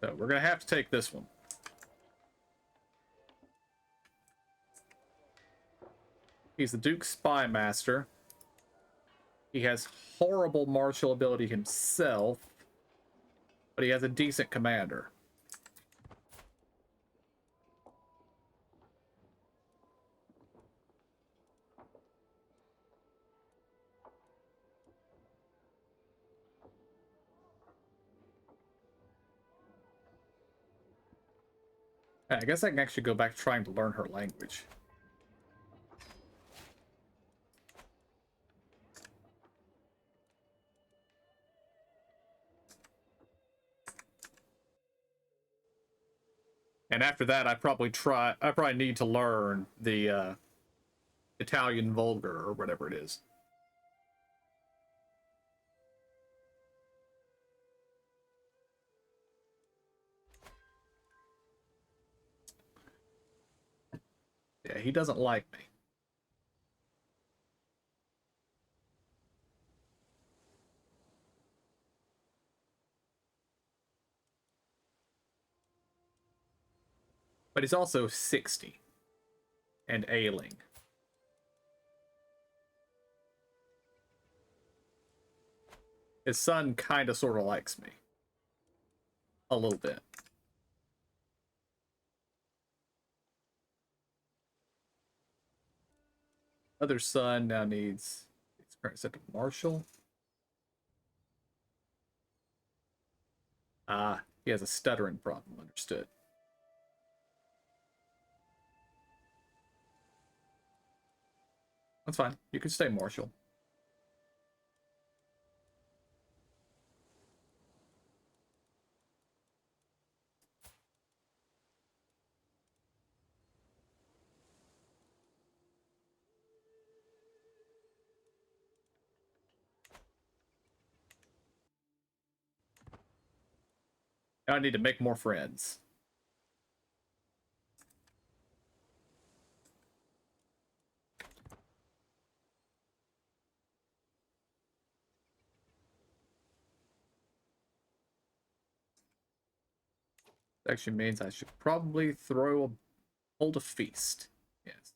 So we're going to have to take this one. He's the Duke's spy master. He has horrible martial ability himself, but he has a decent commander. I guess I can actually go back trying to learn her language. And after that, I probably need to learn the Italian Vulgar or whatever it is. Yeah, he doesn't like me. But he's also 60 and ailing. His son kind of sort of likes me. A little bit. Other son now needs his current set of Marshal. Ah, he has a stuttering problem. Understood. That's fine. You can stay marshal. Now I need to make more friends. Actually means I should probably hold a feast. Yes.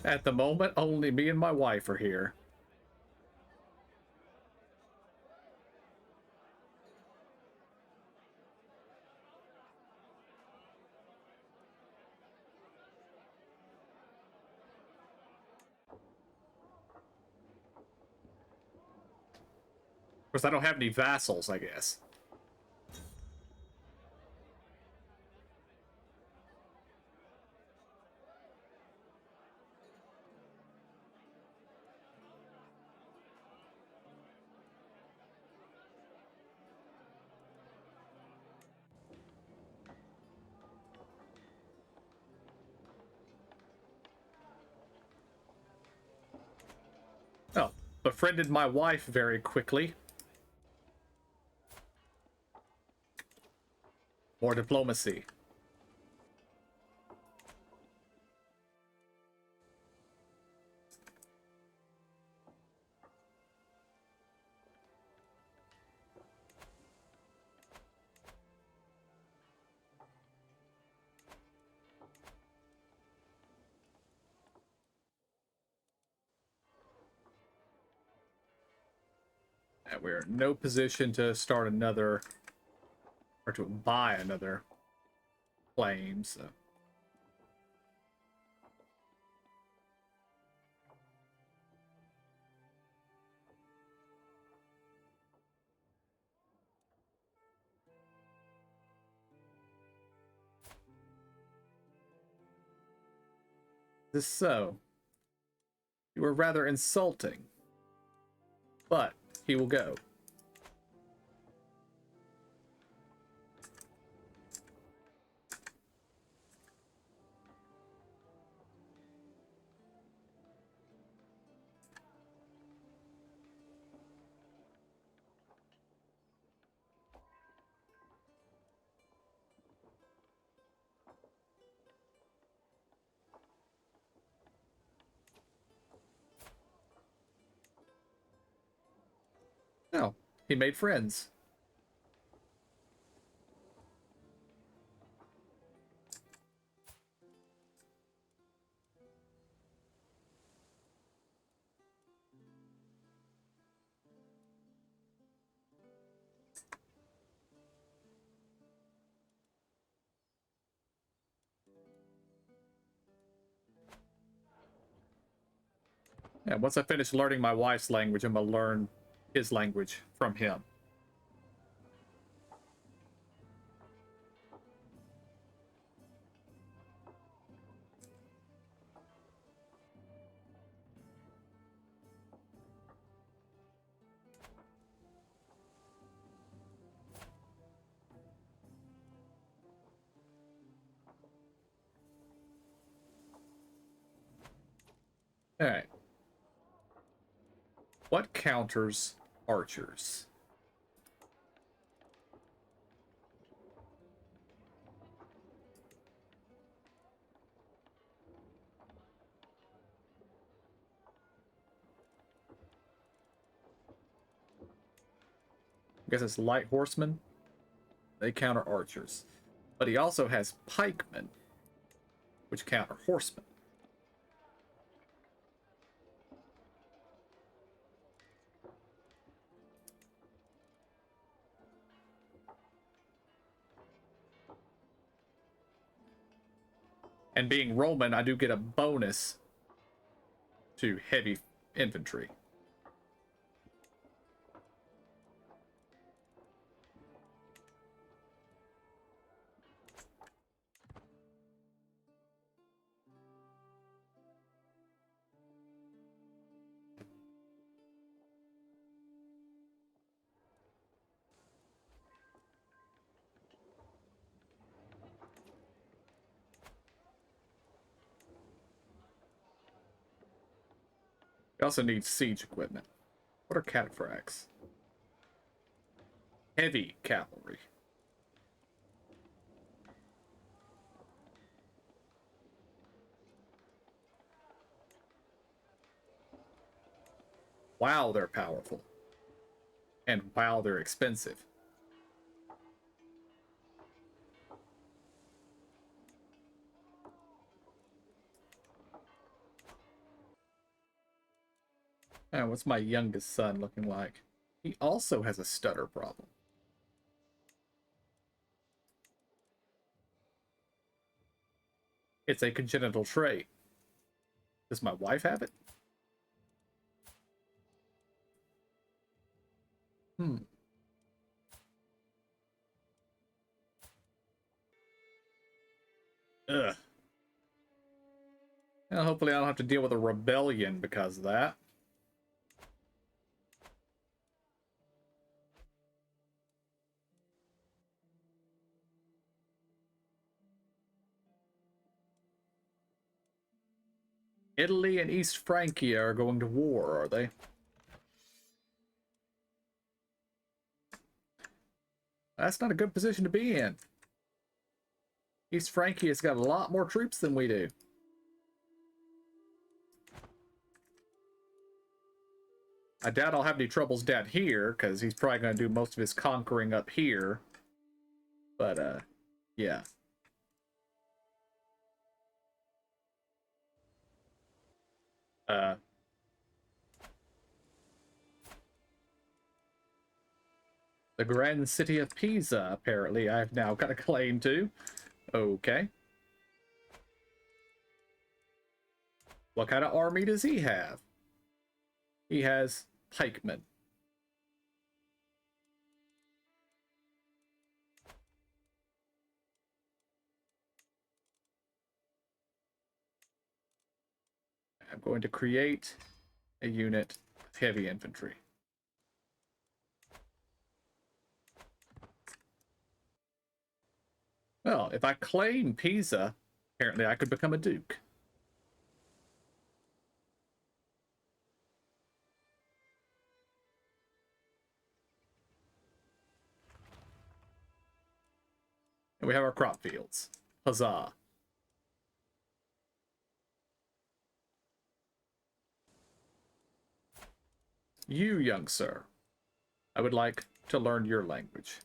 At the moment, only me and my wife are here. Of course, I don't have any vassals, I guess. Oh, befriended my wife very quickly. More diplomacy. And we're in no position to start another, or to buy another claim, so. This so. You were rather insulting. But he will go. No, he made friends. Yeah, once I finish learning my wife's language, I'm gonna learn his language from him. Alright. What counters archers? I guess it's light horsemen. They counter archers. But he also has pikemen, which counter horsemen. And being Roman, I do get a bonus to heavy infantry. We also need siege equipment. What are cataphracts? Heavy cavalry. Wow, they're powerful. And wow, they're expensive. And what's my youngest son looking like? He also has a stutter problem. It's a congenital trait. Does my wife have it? Hmm. Ugh. Well, hopefully I don't have to deal with a rebellion because of that. Italy and East Francia are going to war, are they? That's not a good position to be in. East Francia's got a lot more troops than we do. I doubt I'll have any troubles down here, because he's probably going to do most of his conquering up here. But, yeah. The grand city of Pisa, apparently, I've now got a claim to. Okay. What kind of army does he have? He has pikemen. I'm going to create a unit of heavy infantry. Well, if I claim Pisa, apparently I could become a duke. And we have our crop fields. Huzzah. You, young sir, I would like to learn your language.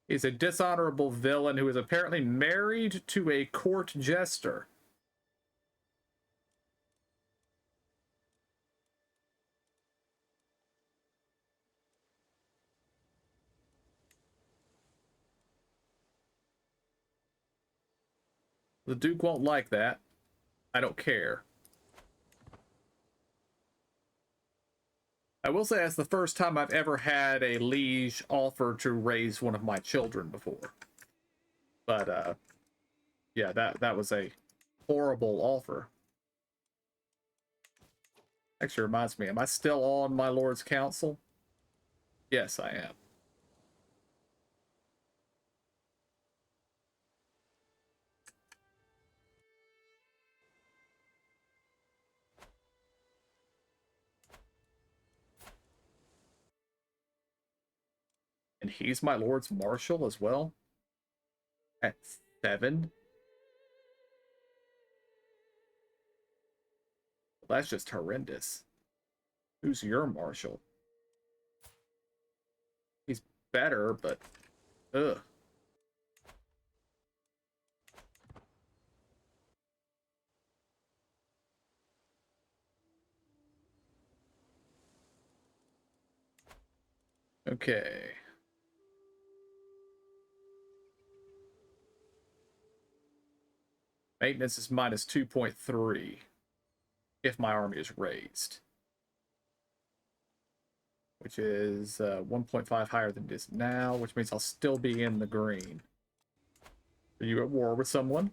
He's a dishonorable villain who is apparently married to a court jester. The Duke won't like that. I don't care. I will say that's the first time I've ever had a liege offer to raise one of my children before. But, yeah, that was a horrible offer. Actually reminds me, am I still on my Lord's Council? Yes, I am. And he's my Lord's Marshal as well? At 7? Well, that's just horrendous. Who's your Marshal? He's better, but... Ugh. Okay. Maintenance is minus 2.3. if my army is raised, which is 1.5 higher than it is now, which means I'll still be in the green. Are you at war with someone?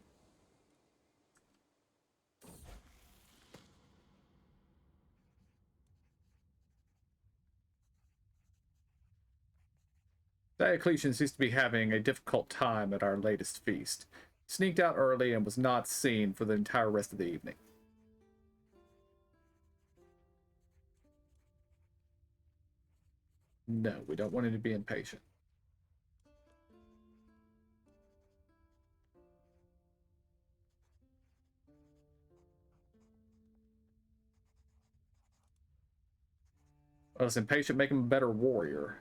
Diocletian seems to be having a difficult time at our latest feast. Sneaked out early and was not seen for the entire rest of the evening. No, we don't want him to be impatient. Does impatient make him a better warrior?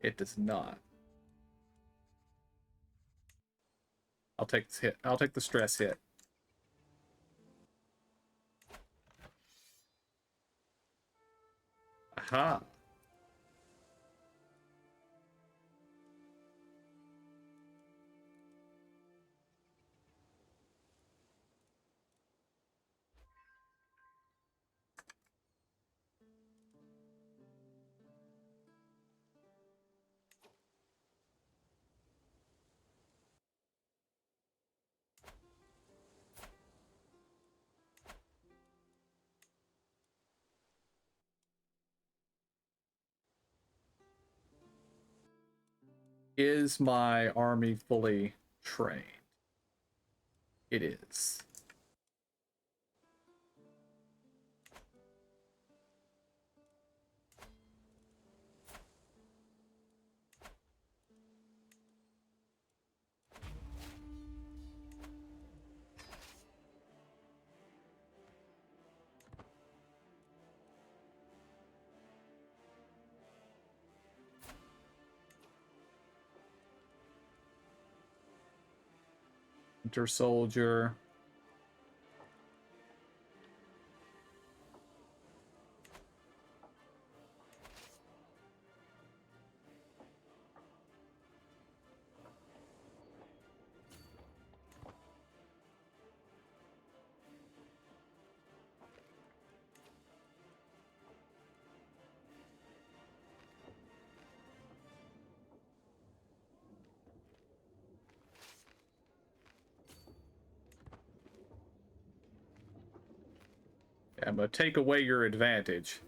It does not. I'll take this hit. I'll take the stress hit. Aha. Is my army fully trained? It is. Winter Soldier. Yeah, I'm gonna take away your advantage.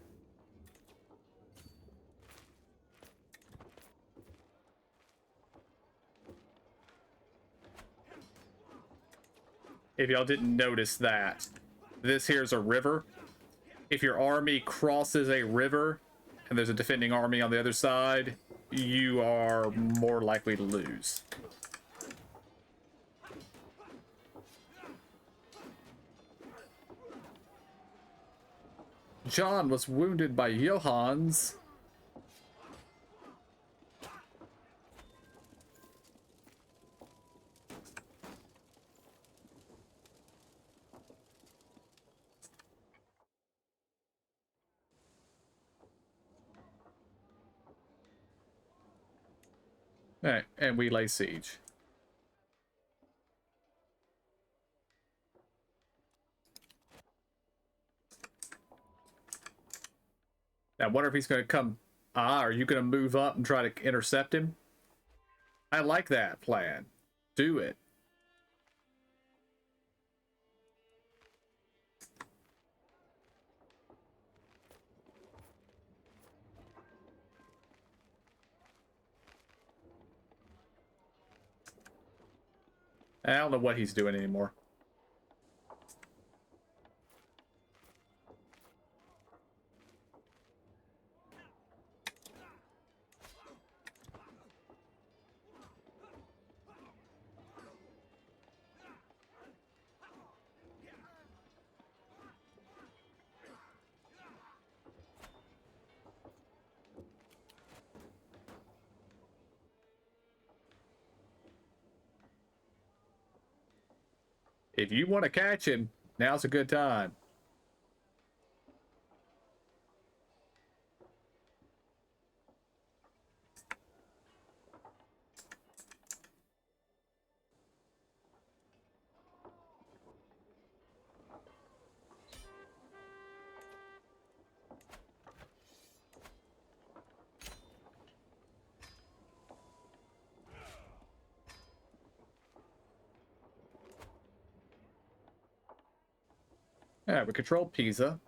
If y'all didn't notice that, this here's a river. If your army crosses a river and there's a defending army on the other side, you are more likely to lose. John was wounded by Johans. Alright, and we lay siege. Now, I wonder if he's going to come. Are you going to move up and try to intercept him? I like that plan. Do it. I don't know what he's doing anymore. If you want to catch him, now's a good time. Yeah, we control Pisa.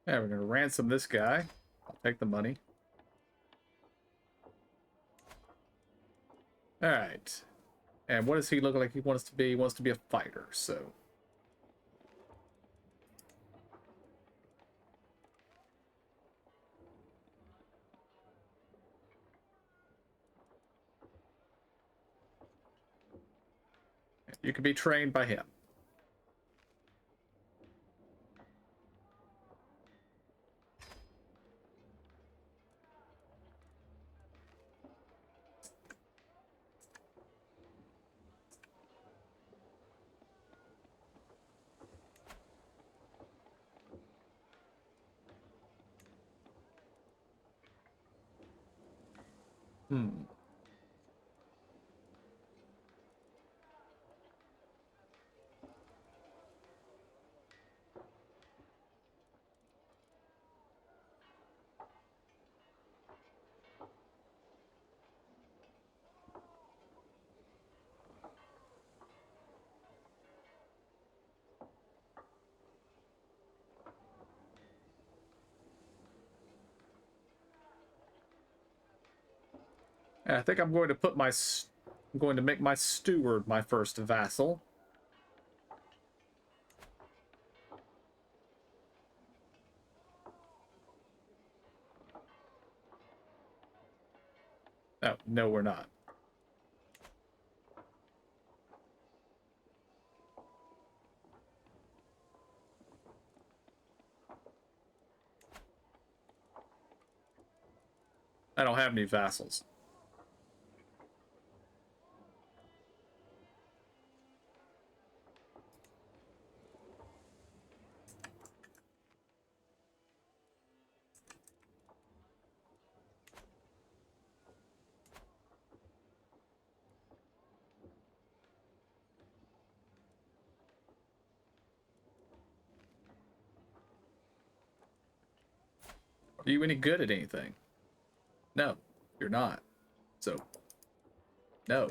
Yeah, we're gonna ransom this guy. I'll take the money. Alright. And what does he look like he wants to be? He wants to be a fighter, so. You can be trained by him. Hmm. I think I'm going to put my... I'm going to make my steward my first vassal. Oh, no, we're not. I don't have any vassals. Are you any good at anything? No, you're not. So, no.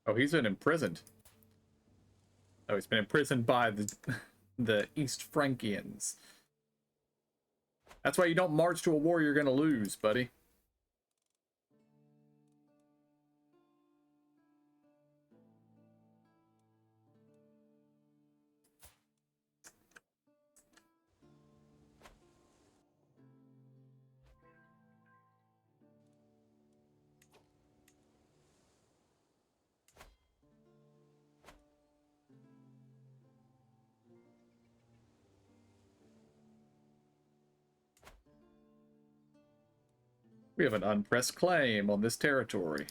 Oh, he's been imprisoned. Oh, he's been imprisoned by the the East Frankians. That's why you don't march to a war you're gonna lose, buddy. We have an unpressed claim on this territory.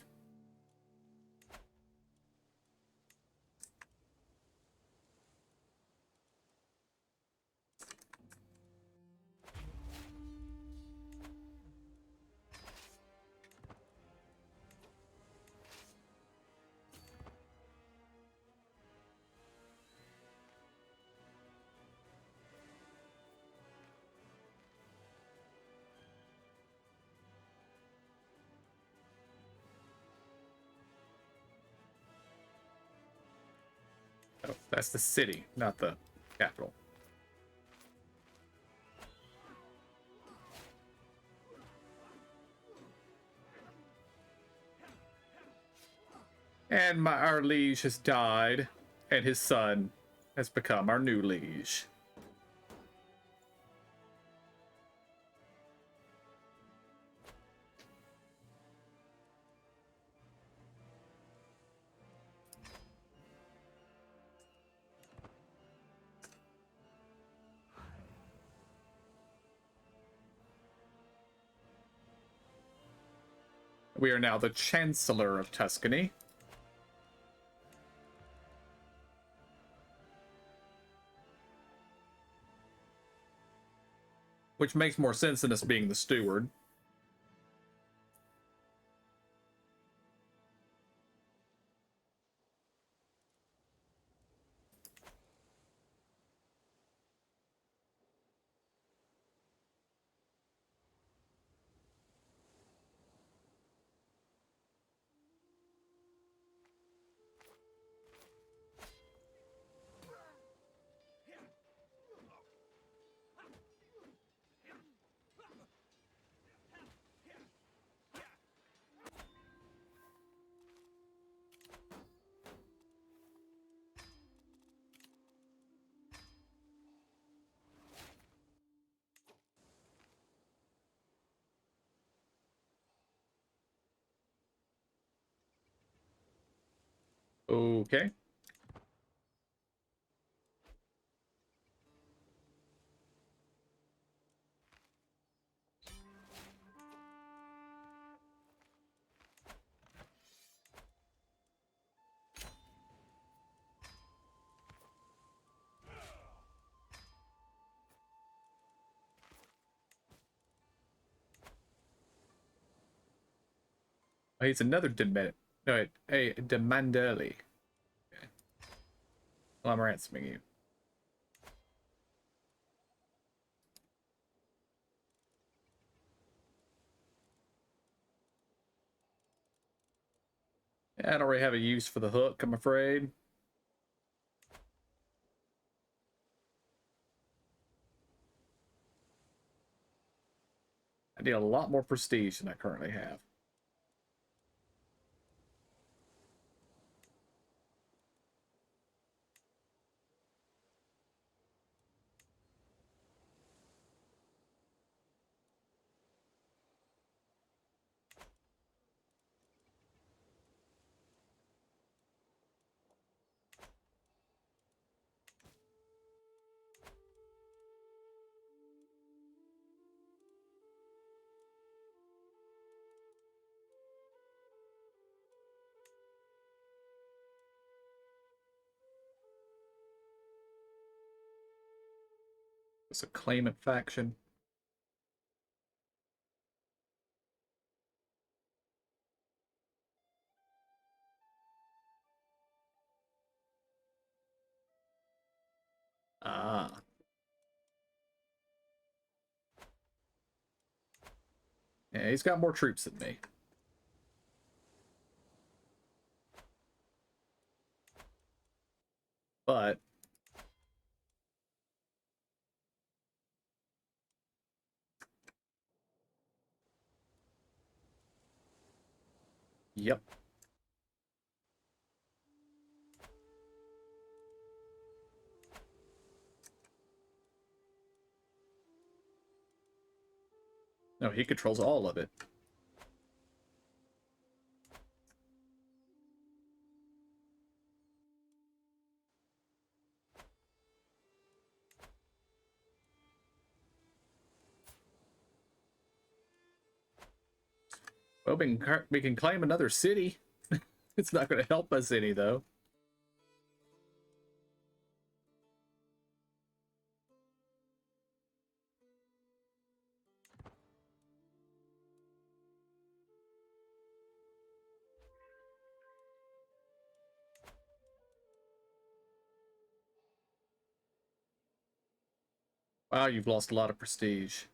Oh, that's the city, not the capital. And our liege has died, and his son has become our new liege. We are now the Chancellor of Tuscany. Which makes more sense than us being the steward. Okay. Oh, he's another demand. No, a demanderly. Okay. Well, I'm ransoming you. I don't really have a use for the hook, I'm afraid. I need a lot more prestige than I currently have. It's a claimant faction. Ah. Yeah, he's got more troops than me. But yep. No, he controls all of it. Well, we can claim another city. It's not going to help us any, though. Wow, you've lost a lot of prestige.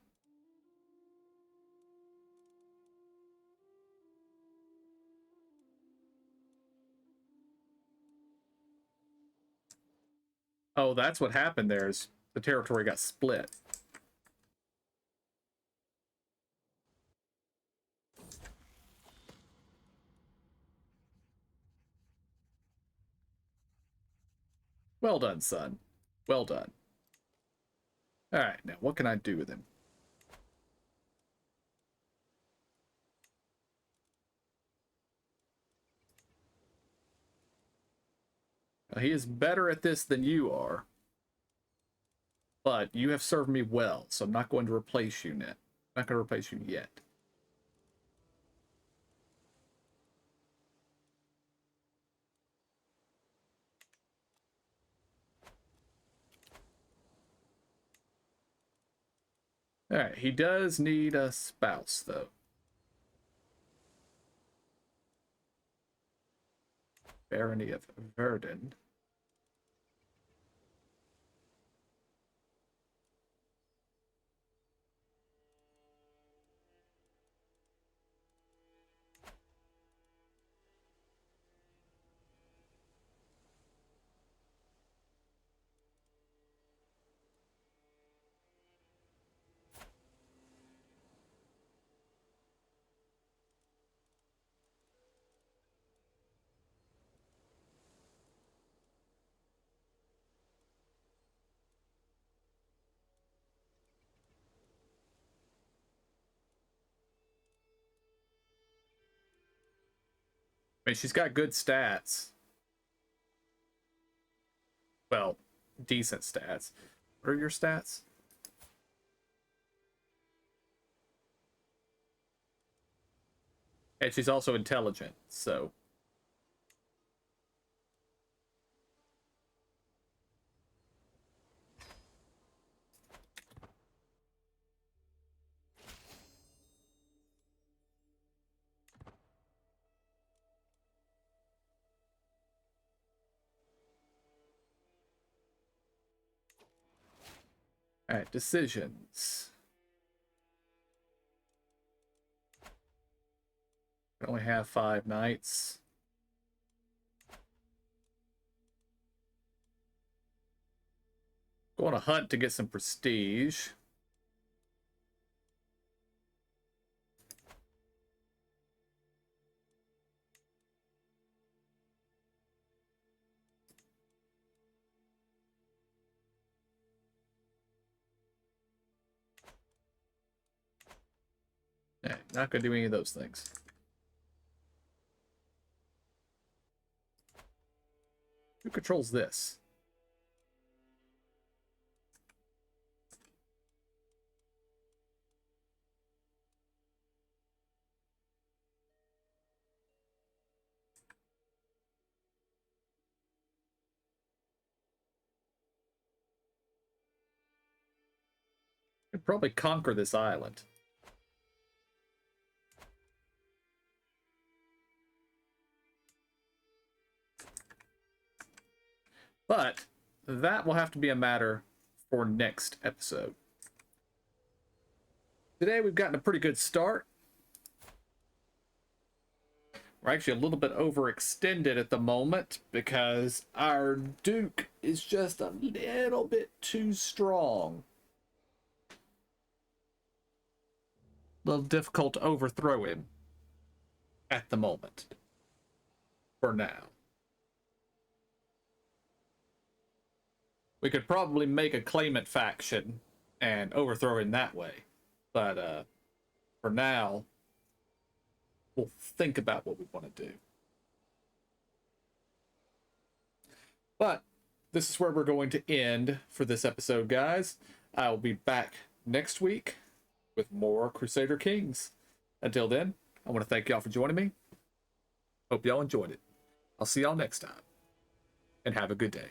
Oh, that's what happened there is the territory got split. Well done, son. Well done. Alright, now what can I do with him? He is better at this than you are. But you have served me well, so I'm not going to replace you yet. I'm not going to replace you yet. Alright, he does need a spouse, though. Barony of Verdun. I mean, she's got good stats. Well, decent stats. What are your stats? And she's also intelligent, so. Alright, decisions. We only have 5 knights. Go on a hunt to get some prestige. Not gonna do any of those things. Who controls this? Could probably conquer this island. But that will have to be a matter for next episode. Today we've gotten a pretty good start. We're actually a little bit overextended at the moment because our Duke is just a little bit too strong. A little difficult to overthrow him at the moment. For now. We could probably make a claimant faction and overthrow him that way. But for now, we'll think about what we want to do. But this is where we're going to end for this episode, guys. I'll be back next week with more Crusader Kings. Until then, I want to thank y'all for joining me. Hope y'all enjoyed it. I'll see y'all next time. And have a good day.